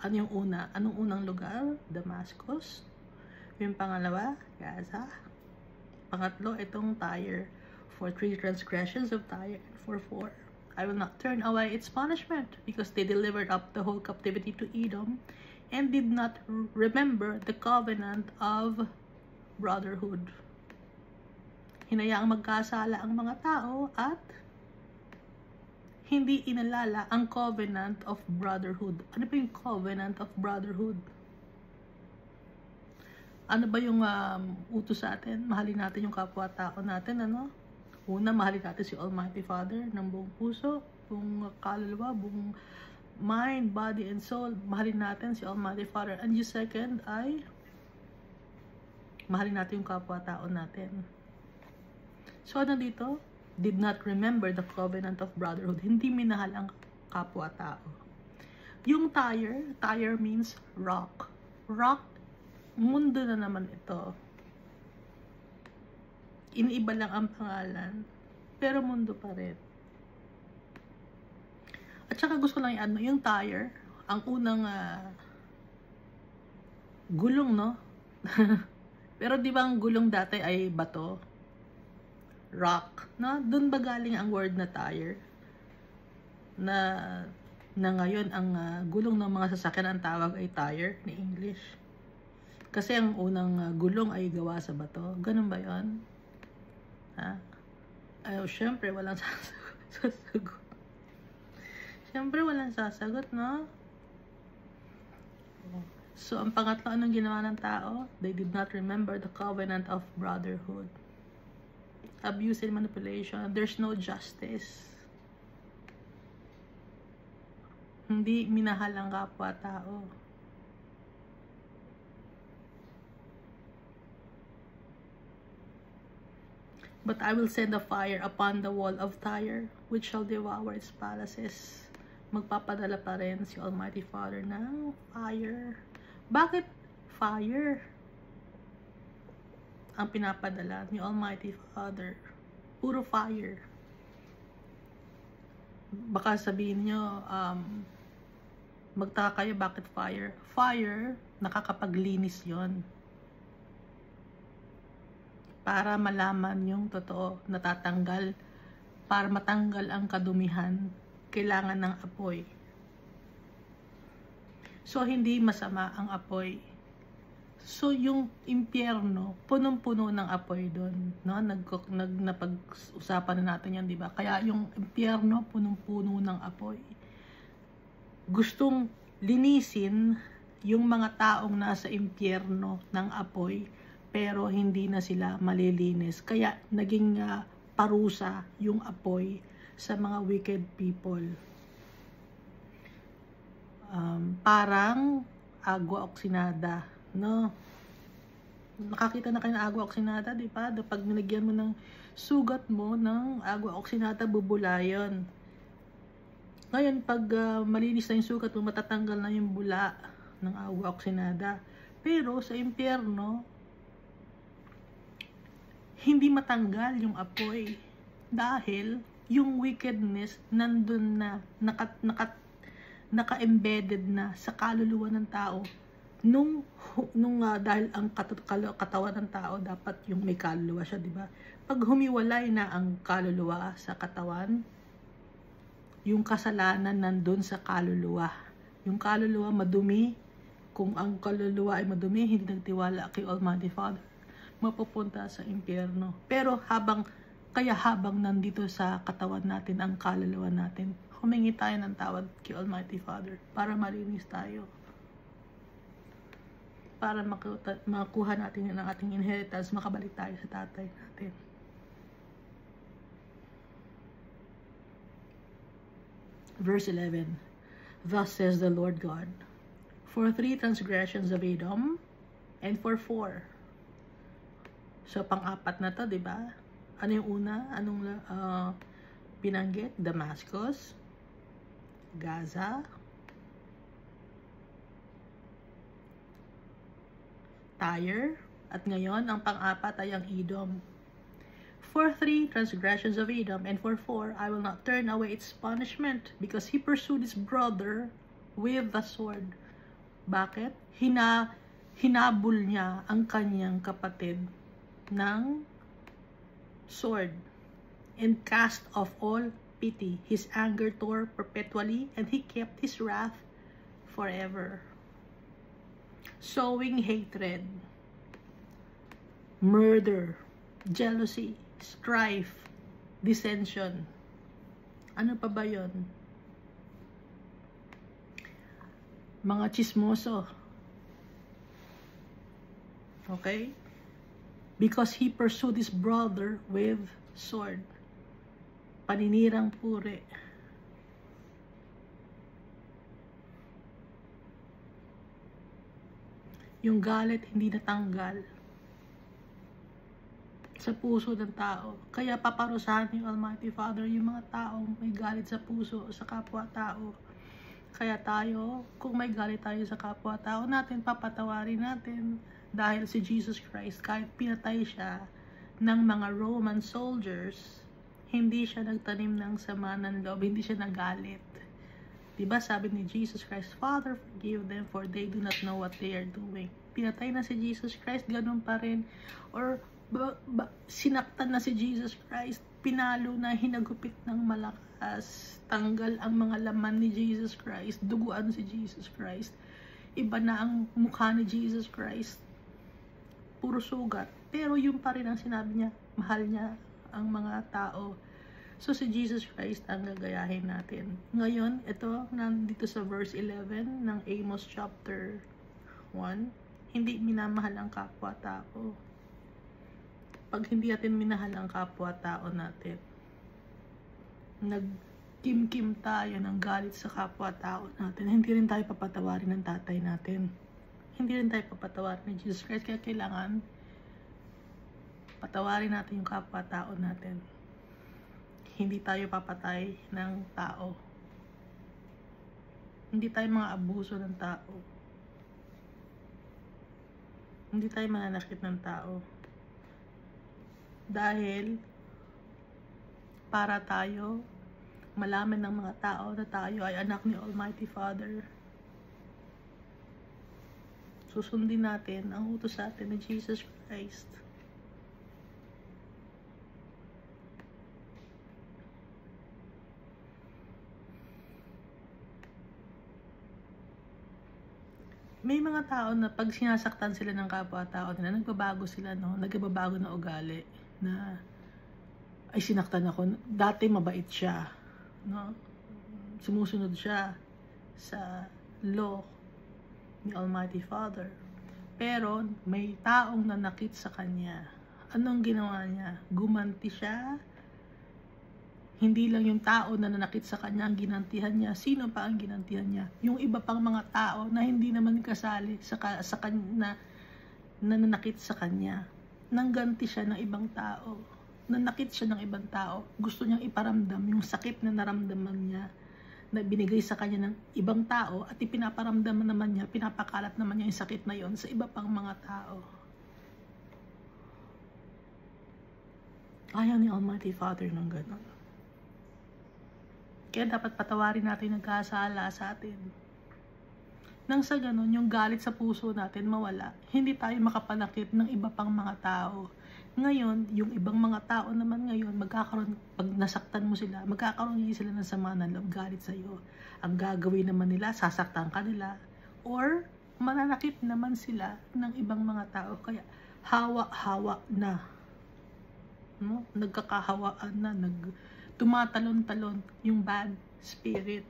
Ano yung una? Anong unang lugar? Damascus. Yung pangalawa, Gaza. Pangatlo, itong Tyre. For 3 transgressions of Tyre and for 4. I will not turn away its punishment, because they delivered up the whole captivity to Edom, and did not remember the covenant of brotherhood. Hinayaang magkasala ang mga tao at hindi inalala ang covenant of brotherhood. Ano ba yung covenant of brotherhood? Ano ba yung utos sa atin? Mahalin natin yung kapwa-tao natin, ano? Una, mahalin natin si Almighty Father ng buong puso, buong kaluluwa, buong mind, body, and soul. Mahalin natin si Almighty Father. And yung second ay mahalin natin yung kapwa-tao natin. So, ano dito? Did not remember the covenant of brotherhood. Hindi minahal ang kapwa-tao. Yung Tyre means rock. Rock, mundo na naman ito. Iniiba lang ang pangalan, pero mundo pa rin. At saka gusto lang i-ano, yung Tyre, ang unang gulong, no? Pero di ba ang gulong dati ay bato? Rock, no? Doon ba galing ang word na Tyre? Na ngayon ang gulong ng mga sasakyan ang tawag ay tire ni English. Kasi ang unang gulong ay gawa sa bato. Ganun ba 'yon? Ha? Ay, syempre walang sasagot. Syempre walang sasagot, no? So, ang pangatlo, anong ginawa ng tao? They did not remember the covenant of brotherhood. Abuse and manipulation. There's no justice. Hindi minahal ang kapwa-tao. But I will send a fire upon the wall of Tyre, which shall devour its palaces. Magpapadala pa rin si Almighty Father ng fire. Bakit fire ang pinapadala ni Almighty Father? Puro fire. Baka sabihin nyo, magtaka kayo, bakit fire? Fire, nakakapaglinis yon. Para malaman yung totoo, natatanggal, para matanggal ang kadumihan, kailangan ng apoy. So, hindi masama ang apoy. So, yung impyerno, punong-puno ng apoy doon. No? Napag-usapan na natin yan, di ba? Kaya yung impyerno, punong-puno ng apoy. Gustong linisin yung mga taong nasa impyerno ng apoy, pero hindi na sila malilinis. Kaya naging parusa yung apoy sa mga wicked people. Parang agua oxinada, no? Nakakita na kayo ng agua oxinada, di ba? Pag nilagyan mo ng sugat mo ng agua oxinada, bubula yun. Ngayon, pag malinis na yung sugat mo, matatanggal na yung bula ng agua oxinada. Pero sa impyerno, hindi matanggal yung apoy. Dahil yung wickedness nandun na, naka-embedded na sa kaluluwa ng tao. Dahil ang katawan ng tao dapat yung may kaluluwa siya, di ba? Pag humiwalay na ang kaluluwa sa katawan, yung kasalanan nandun sa kaluluwa. Yung kaluluwa madumi. Kung ang kaluluwa ay madumi, hindi nagtiwala kay Almighty Father, mapupunta sa impyerno. Pero habang nandito sa katawan natin ang kaluluwa natin, humingi tayo ng tawad kay Almighty Father para malinis tayo. Para makuha natin ang ating inheritance, makabalik tayo sa tatay natin. Verse 11. Thus says the Lord God, for 3 transgressions of Edom, and for 4. So, pang-apat na to, di ba? Ano yung una? binanggit, Damascus, Gaza, Tyre, at ngayon, ang pang-apat ay ang Edom. For 3 transgressions of Edom, and for 4, I will not turn away its punishment, because he pursued his brother with the sword. Bakit? Hinabol niya ang kanyang kapatid ng sword, and cast off all pity. His anger tore perpetually, and he kept his wrath forever. Sowing hatred, murder, jealousy, strife, dissension. Ano pa ba yun? Mga chismoso. Okay? Because he pursued his brother with sword. Paninirang puri. Yung galit hindi natanggal sa puso ng tao. Kaya paparusahan ni Almighty Father yung mga taong may galit sa puso, sa kapwa-tao. Kaya tayo, kung may galit tayo sa kapwa-tao natin, papatawarin natin. Dahil si Jesus Christ, kahit pinatay siya ng mga Roman soldiers, hindi siya nagtanim ng sama ng loob, hindi siya nagalit. Diba sabi ni Jesus Christ, Father, forgive them for they do not know what they are doing. Pinatay na si Jesus Christ, ganun pa rin. Or sinaktan na si Jesus Christ, pinalo na, hinagupit ng malakas, tanggal ang mga laman ni Jesus Christ, duguan si Jesus Christ. Iba na ang mukha ni Jesus Christ. Puro sugat. Pero yun pa rin ang sinabi niya, mahal niya ang mga tao. So, si Jesus Christ ang gagayahin natin. Ngayon, ito, nandito sa verse 11 ng Amos chapter 1, hindi minamahal ang kapwa-tao. Pag hindi natin minahal ang kapwa-tao natin, nagkim-kim tayo ng galit sa kapwa-tao natin, hindi rin tayo papatawarin ng tatay natin. Hindi rin tayo papatawarin ni Jesus Christ. Kaya kailangan patawarin natin yung kapwa-tao natin. Hindi tayo papatay ng tao. Hindi tayo mga abuso ng tao. Hindi tayo mananakit ng tao. Dahil para tayo malaman ng mga tao na tayo ay anak ni Almighty Father. Susundin natin ang utos sa atin ni Jesus Christ. May mga tao na pag sinasaktan sila ng kapwa-tao nila, nagbabago sila, no? Nagbabago na ugali. Na, ay sinaktan ako. Dati mabait siya, no? Sumusunod siya sa law ni Almighty Father. Pero, may taong nanakit sa kanya. Anong ginawa niya? Gumanti siya. Hindi lang yung tao na nanakit sa kanya ang ginantihan niya. Sino pa ang ginantihan niya? Yung iba pang mga tao na hindi naman kasali sa kanya, na nanakit sa kanya. Nangganti siya ng ibang tao. Nanakit siya ng ibang tao. Gusto niyang iparamdam yung sakit na naramdaman niya na binigay sa kanya ng ibang tao at ipinaparamdaman naman niya, pinapakalat naman niya yung sakit na yon sa iba pang mga tao. Ayaw ni Almighty Father ng gano'n. Kaya dapat patawarin natin nagkasala sa atin. Nang sa ganun, yung galit sa puso natin mawala, hindi tayo makapanakit ng iba pang mga tao. Ngayon, yung ibang mga tao naman ngayon, magkakaroon, pag nasaktan mo sila, magkakaroon din sila ng sama ng loob, galit sa'yo. Ang gagawin naman nila, sasaktan ka nila. Or, mananakit naman sila ng ibang mga tao. Kaya, hawa-hawa na. No? Nagkakahawaan na, tumatalon-talon yung bad spirit.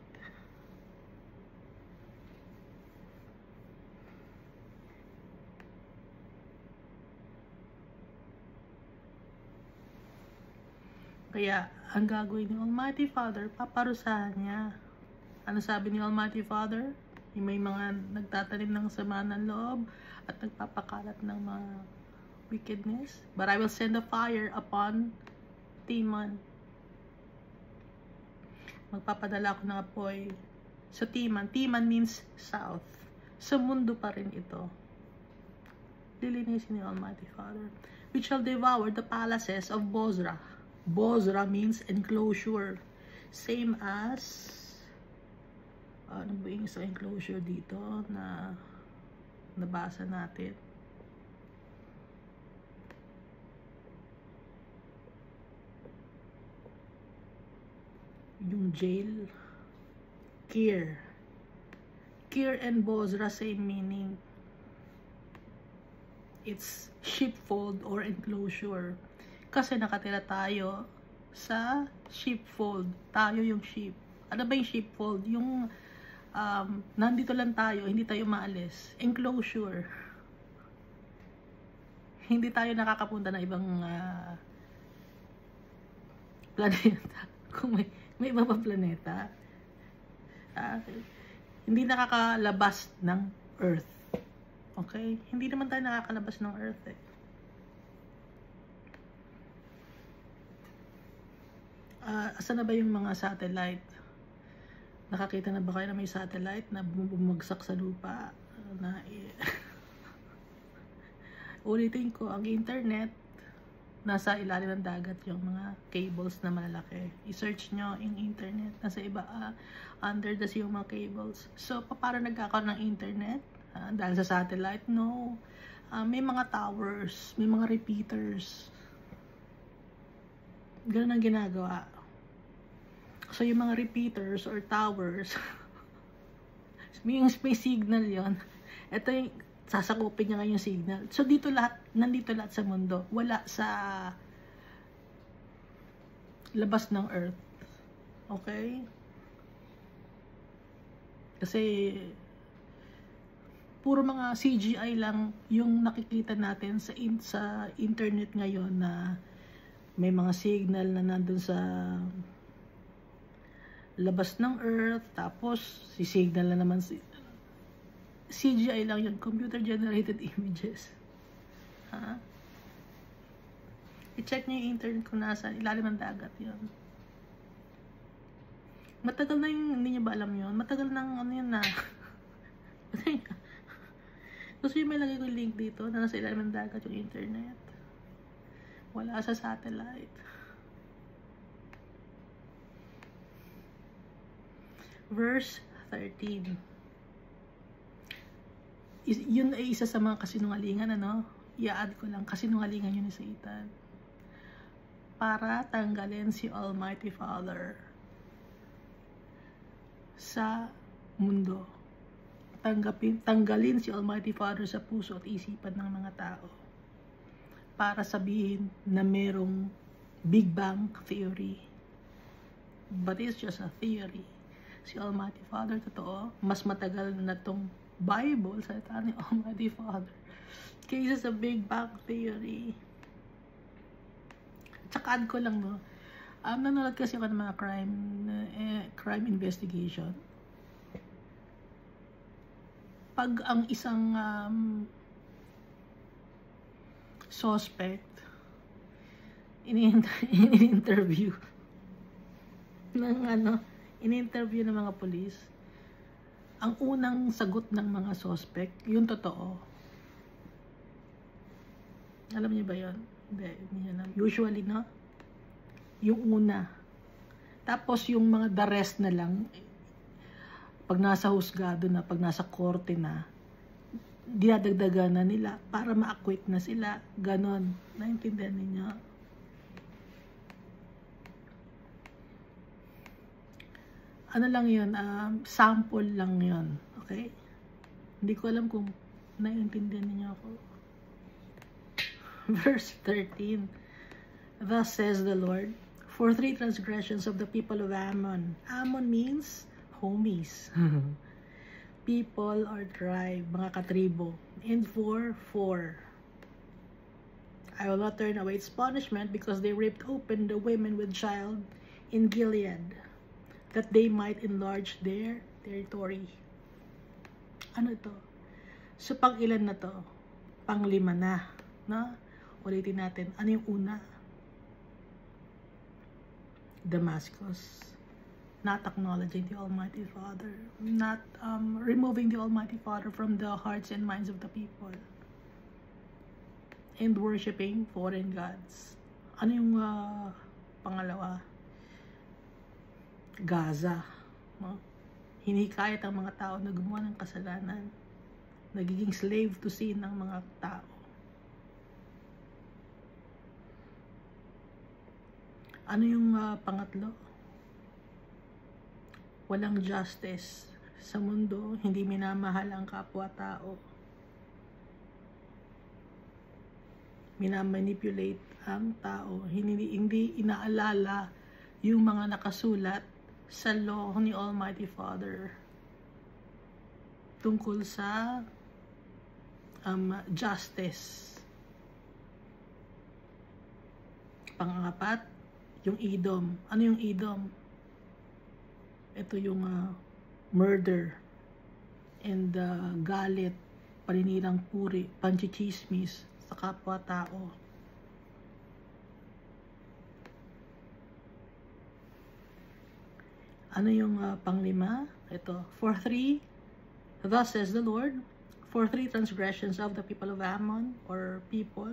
Kaya, ang gagawin ni Almighty Father, paparusahan niya. Ano sabi ni Almighty Father? May mga nagtatanim ng sama ng loob at nagpapakalat ng mga wickedness. But I will send a fire upon Teman. magpapadala ako ng apoy sa Timan. Timan means south. Sa mundo pa rin ito. Lilinisin ni Almighty Father. Which shall devour the palaces of Bozrah. Bozrah means enclosure. Same as, ano ba yung isang enclosure dito na nabasa natin? Yung jail. Kir. Kir and Bozrah, same meaning. It's sheepfold or enclosure. Kasi nakatira tayo sa sheepfold. Tayo yung sheep. Ano ba yung sheepfold? Yung nandito lang tayo, hindi tayo maalis. Enclosure. Hindi tayo nakakapunta ng ibang planeta. Kung may iba pa planeta. Hindi nakakalabas ng Earth. Okay? Hindi naman tayo nakakalabas ng Earth eh. Asan na ba yung mga satellite? Nakakita na ba kayo na may satellite na bumagsak sa lupa? Ulitin ko, ang internet, nasa ilalim ng dagat yung mga cables na malalaki. I-search nyo yung internet. Nasa iba, under the sea yung mga cables. So, paano nagkakaroon ng internet? Dahil sa satellite? No. May mga towers, may mga repeaters. Ganun ang ginagawa. So, yung mga repeaters or towers, may signal yon. Ito yung, sasakupin niya ngayon yung signal. So, dito lahat, nandito lahat sa mundo. Wala sa labas ng Earth. Okay? Kasi, puro mga CGI lang yung nakikita natin sa internet ngayon na may mga signal na nandun sa labas ng Earth, tapos si-signal na naman CGI lang yun, computer generated images. I-check nyo yung internet kung nasa ilalim ng dagat yun. Matagal na yung, hindi nyo ba alam yun? Matagal na ano yun na. Gusto nyo may lagay ko yung link dito na nasa ilalim ng dagat yung internet. Wala sa satellite. Verse 13. Yun ay isa sa mga kasinungalingan, ano? I-add ko lang, kasinungalingan yun ni Satan. Para tanggalin si Almighty Father sa mundo. Tanggalin si Almighty Father sa puso at isipan ng mga tao. Para sabihin na merong Big Bang Theory. But it's just a theory. Si Almighty Father, totoo, mas matagal na tong Bible, salita ni Almighty Father, kaysa sa Big Bang Theory. Tsaka add ko lang, no, nanonood kasi ako ng mga crime investigation. Pag ang isang suspect in-interview ng in-interview ng mga police, ang unang sagot ng mga suspect, yung totoo. Alam niyo ba yun? Hindi alam. Usually, no? Yung una. Tapos, yung mga the rest na lang, pag nasa husgado na, pag nasa korte na, dinadagdagan na nila para ma-acquit na sila. Ganon. Naintindihan niyo? Ano lang yun, sample lang yun, okay? Hindi ko alam kung naiintindihan niyo ako. Verse 13. Thus says the Lord, for 3 transgressions of the people of Ammon. Ammon means homies. People or tribe, mga katribo. And for 4. I will not turn away its punishment because they ripped open the women with child in Gilead, that they might enlarge their territory. Ano to? So, pang ilan na to? Pang 5 na. No? Ulitin natin. Ano yung una? Damascus. not acknowledging the Almighty Father, not removing the Almighty Father from the hearts and minds of the people, and worshiping foreign gods. Ano yung pangalawa? Gaza. No? Hinikayat ang mga tao na gumawa ng kasalanan. Nagiging slave to sin ng mga tao. Ano yung pangatlo? Walang justice sa mundo, hindi minamahal ang kapwa-tao. Minamanipulate ang tao, hindi inaalala yung mga nakasulat sa law ni Almighty Father tungkol sa justice. Pangapat, yung Edom. Ano yung Edom? Ito yung murder and galit, paninirang puri, panchichismis sa kapwa-tao. Ano yung panglima? Ito, for 3, thus says the Lord, for 3 transgressions of the people of Ammon, or people,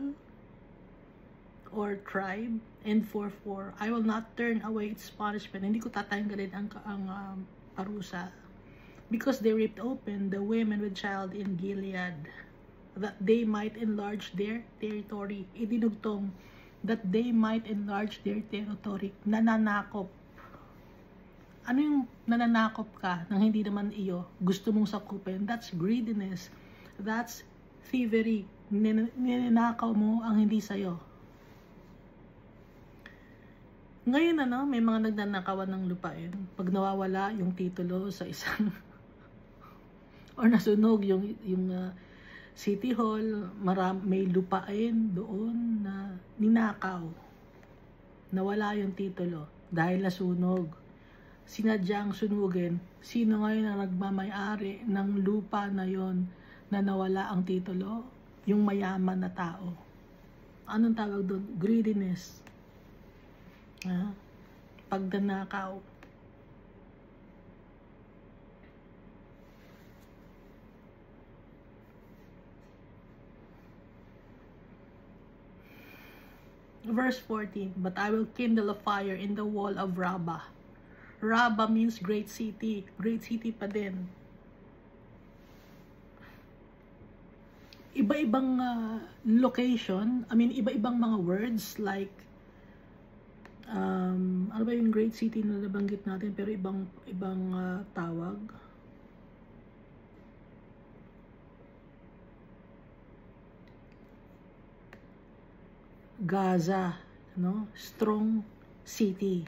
or tribe, and for 4, I will not turn away its punishment. Hindi ko tatanggalin ang parusa. Because they ripped open the women with child in Gilead, that they might enlarge their territory. Idinugtong, that they might enlarge their territory. Nananakop. Ano yung nananakop ka nang hindi naman iyo gusto mong sakupin? That's greediness. That's thievery. Ninanakaw mo ang hindi sa'yo. Ngayon may mga nagnanakawan ng lupain. Pag nawawala yung titulo sa isang or nasunog yung City Hall, may lupain doon na ninakaw. Nawala yung titulo dahil nasunog. Sinadyang sunugin. Sino ngayon ang nagmamay-ari ng lupa na yon na nawala ang titulo? Yung mayaman na tao. Anong tawag doon? Greediness. Pagdanakaw. Verse 14, but I will kindle a fire in the wall of Rabbah. Rabbah means great city. Great city pa din. Iba-ibang location, iba-ibang mga words like ano ba yung great city na nabanggit natin pero ibang tawag. Gaza, strong city.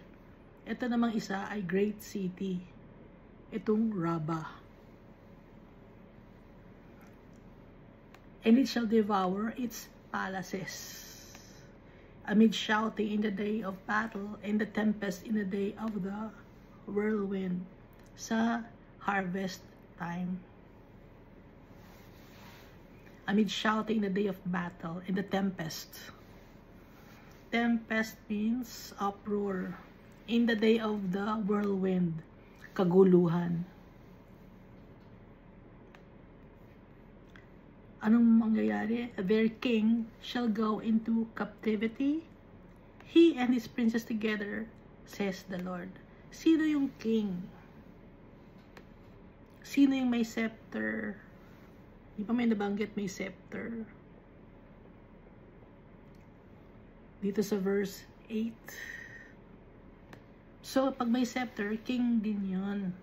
Ito namang isa ay great city. Itong Rabbah. And it shall devour its palaces. Amid shouting in the day of battle, and the tempest in the day of the whirlwind. Sa harvest time. Amid shouting in the day of battle, and the tempest. Tempest means uproar. In the day of the whirlwind, kaguluhan. Anong mangyayari? Their king shall go into captivity, he and his princes together, says the Lord. Sino yung king? Sino yung may scepter? Di ba may nabanggit may scepter? Dito sa verse 8. So, pag may scepter, king din yun.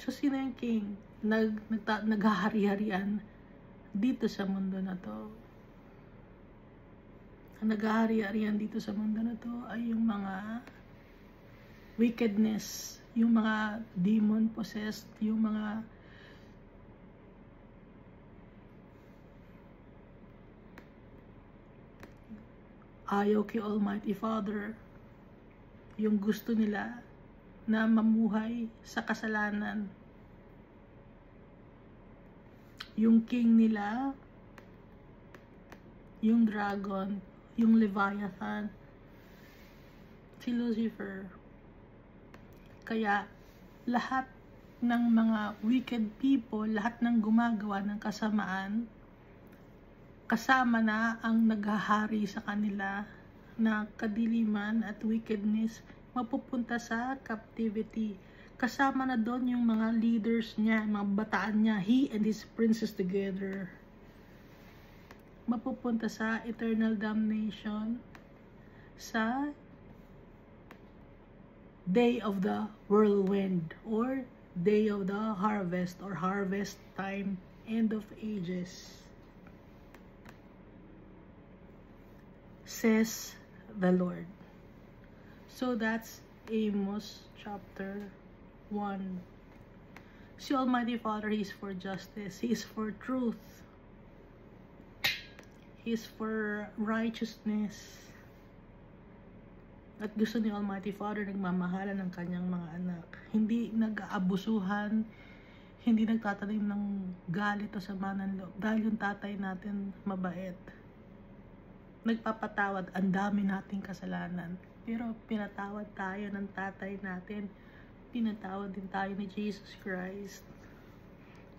So, sino yung king? Naghahari-harian dito sa mundo na to. Ang naghahari-harian dito sa mundo na to ay yung mga wickedness, yung mga demon-possessed, yung mga ayaw kay Almighty Father, yung gusto nila na mamuhay sa kasalanan. Yung king nila, yung dragon, yung Leviathan, si Lucifer. Kaya lahat ng mga wicked people, lahat ng gumagawa ng kasamaan, kasama na ang naghahari sa kanila na kadiliman at wickedness, mapupunta sa captivity. Kasama na doon yung mga leaders niya, mga bataan niya, he and his princes together. Mapupunta sa eternal damnation, sa day of the whirlwind, or day of the harvest, or harvest time, end of ages, says the Lord. So that's Amos chapter 1. Si Almighty Father, He is for justice, He is for truth, He is for righteousness. At gusto ni Almighty Father nagmamahalan ng kanyang mga anak. Hindi nag-aabusuhan, hindi nagtatanim ng galit o sama ng loob. Dahil yung tatay natin mabait. Nagpapatawad, ang dami nating kasalanan. Pero pinatawad tayo ng tatay natin. Pinatawad din tayo ni Jesus Christ.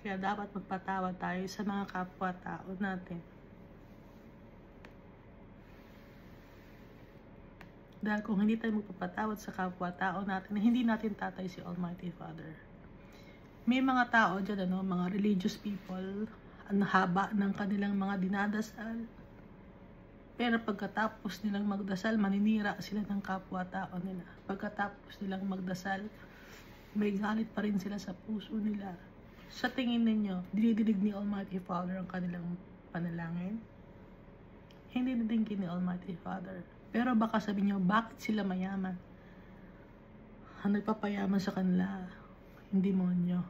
Kaya dapat magpatawad tayo sa mga kapwa-tao natin. Dahil kung hindi tayo magpapatawad sa kapwa-tao natin, hindi natin tatay si Almighty Father. May mga tao dyan, mga religious people, ang haba ng kanilang mga dinadasal. Pero pagkatapos nilang magdasal, maninira sila ng kapwa-tao nila. Pagkatapos nilang magdasal, may galit pa rin sila sa puso nila. Sa tingin ninyo, dinidinig ni Almighty Father ang kanilang panalangin? Hindi dinidinig ni Almighty Father. Pero baka sabihin nyo, bakit sila mayaman? Ang nagpapayaman sa kanila, hindi demonyo.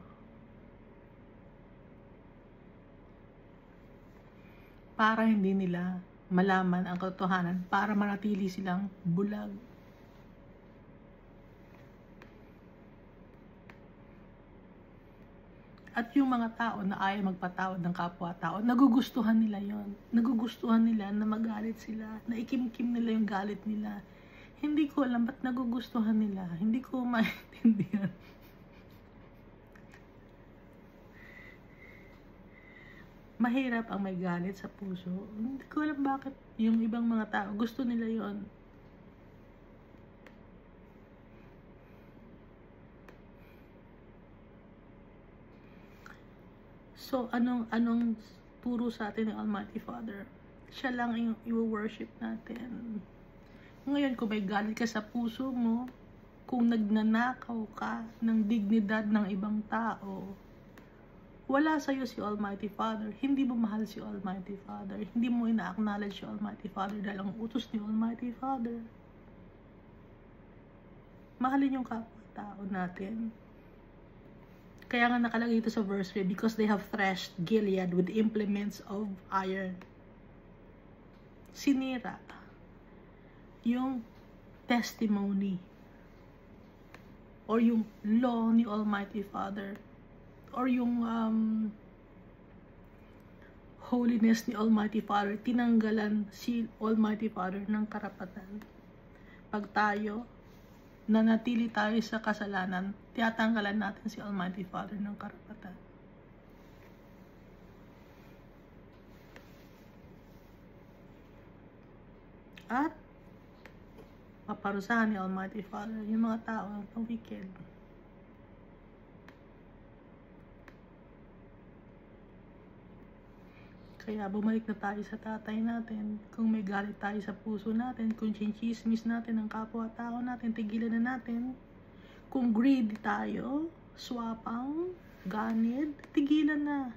Para hindi nila malaman ang katotohanan, para manatili silang bulag. At yung mga tao na ayaw magpatawad ng kapwa-tao, nagugustuhan nila yon. Nagugustuhan nila na magalit sila, na ikimkim nila yung galit nila. Hindi ko alam ba't nagugustuhan nila. Hindi ko maintindihan. Mahirap ang may galit sa puso. Hindi ko alam bakit yung ibang mga tao gusto nila yon. So, anong turo sa atin ng Almighty Father? Siya lang yung i-worship natin. Ngayon, kung may galit ka sa puso mo, kung nagnanakaw ka ng dignidad ng ibang tao, wala sa'yo si Almighty Father. Hindi mo mahal si Almighty Father. Hindi mo ina-acknowledge si Almighty Father dahil ang utos ni Almighty Father. Mahalin yung kapwa-tao natin. Kaya nga nakalagay ito sa verse 3, because they have threshed Gilead with implements of iron. Sinira yung testimony or yung law ni Almighty Father or yung holiness ni Almighty Father. Tinanggalan si Almighty Father ng karapatan. Pag tayo nanatili tayo sa kasalanan, tiyatanggalan natin si Almighty Father ng karapatan. At paparusahan ni Almighty Father yung mga tao na wicked. Kaya bumalik na tayo sa tatay natin. Kung may galit tayo sa puso natin, kung chinchismis natin ang kapwa-tao natin, tigilan na natin. Kung greedy tayo, swapang, ganid, tigilan na.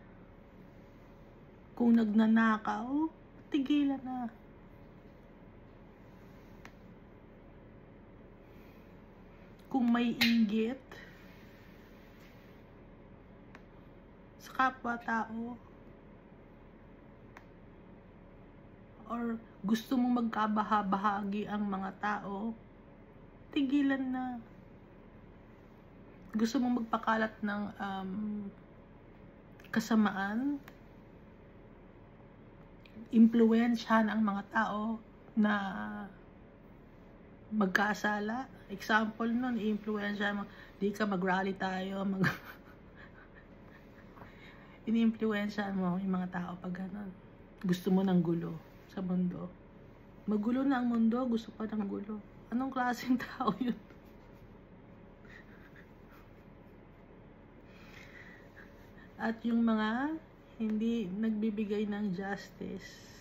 Kung nagnanakaw, tigilan na. Kung may inggit sa kapwa-tao, or gusto mong magkabaha-bahagi ang mga tao, tigilan na. Gusto mong magpakalat ng kasamaan, impluwensyahan ang mga tao, na magkasala. Example nun, i-influensya mo, di ka mag-rally tayo, ini-influensya mo yung mga tao pag ganun. Gusto mo ng gulo sa mundo. Magulo na ang mundo, gusto pa ng gulo. Anong klaseng tao yun? At yung mga hindi nagbibigay ng justice,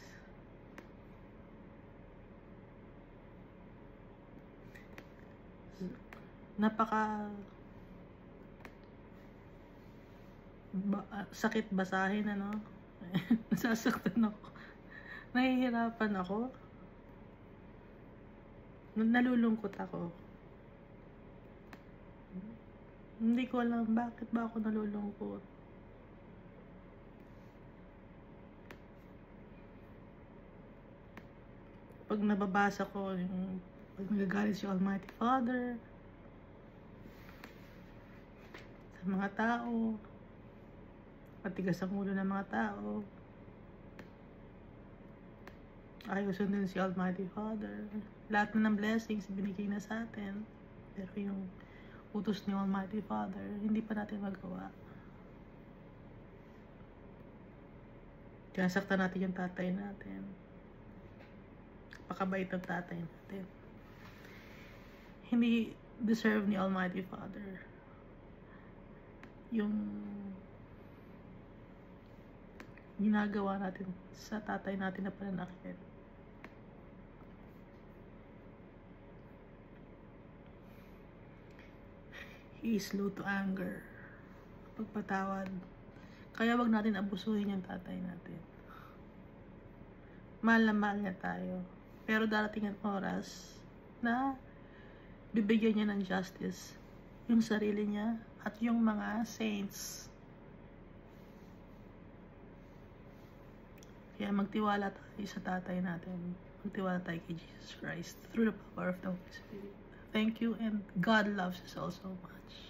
sakit basahin, ano. Nasasaktan ako, nahihirapan ako, nalulungkot ako. Hindi ko alam bakit ba ako nalulungkot. Pag nababasa ko yung pag nagagalit si Almighty Father sa mga tao, matigas ang ulo ng mga tao, ayaw sundin si Almighty Father. Lahat na ng blessings binigay na sa atin, pero yung utos ni Almighty Father hindi pa natin magawa. Kaya saktan natin yung tatay natin. Pakabait ng tatay natin. Hindi deserve ni Almighty Father yung ginagawa natin sa tatay natin na pananakit. He is slow to anger. Pagpatawad. Kaya wag natin abusuhin yung tatay natin. Mahal na mahal niya tayo. Pero darating ang oras na bibigyan niya ng justice yung sarili niya at yung mga saints. Kaya magtiwala tayo sa tatay natin. Magtiwala tayo kay Jesus Christ through the power of the Holy Spirit. Thank you, and God loves us all so much.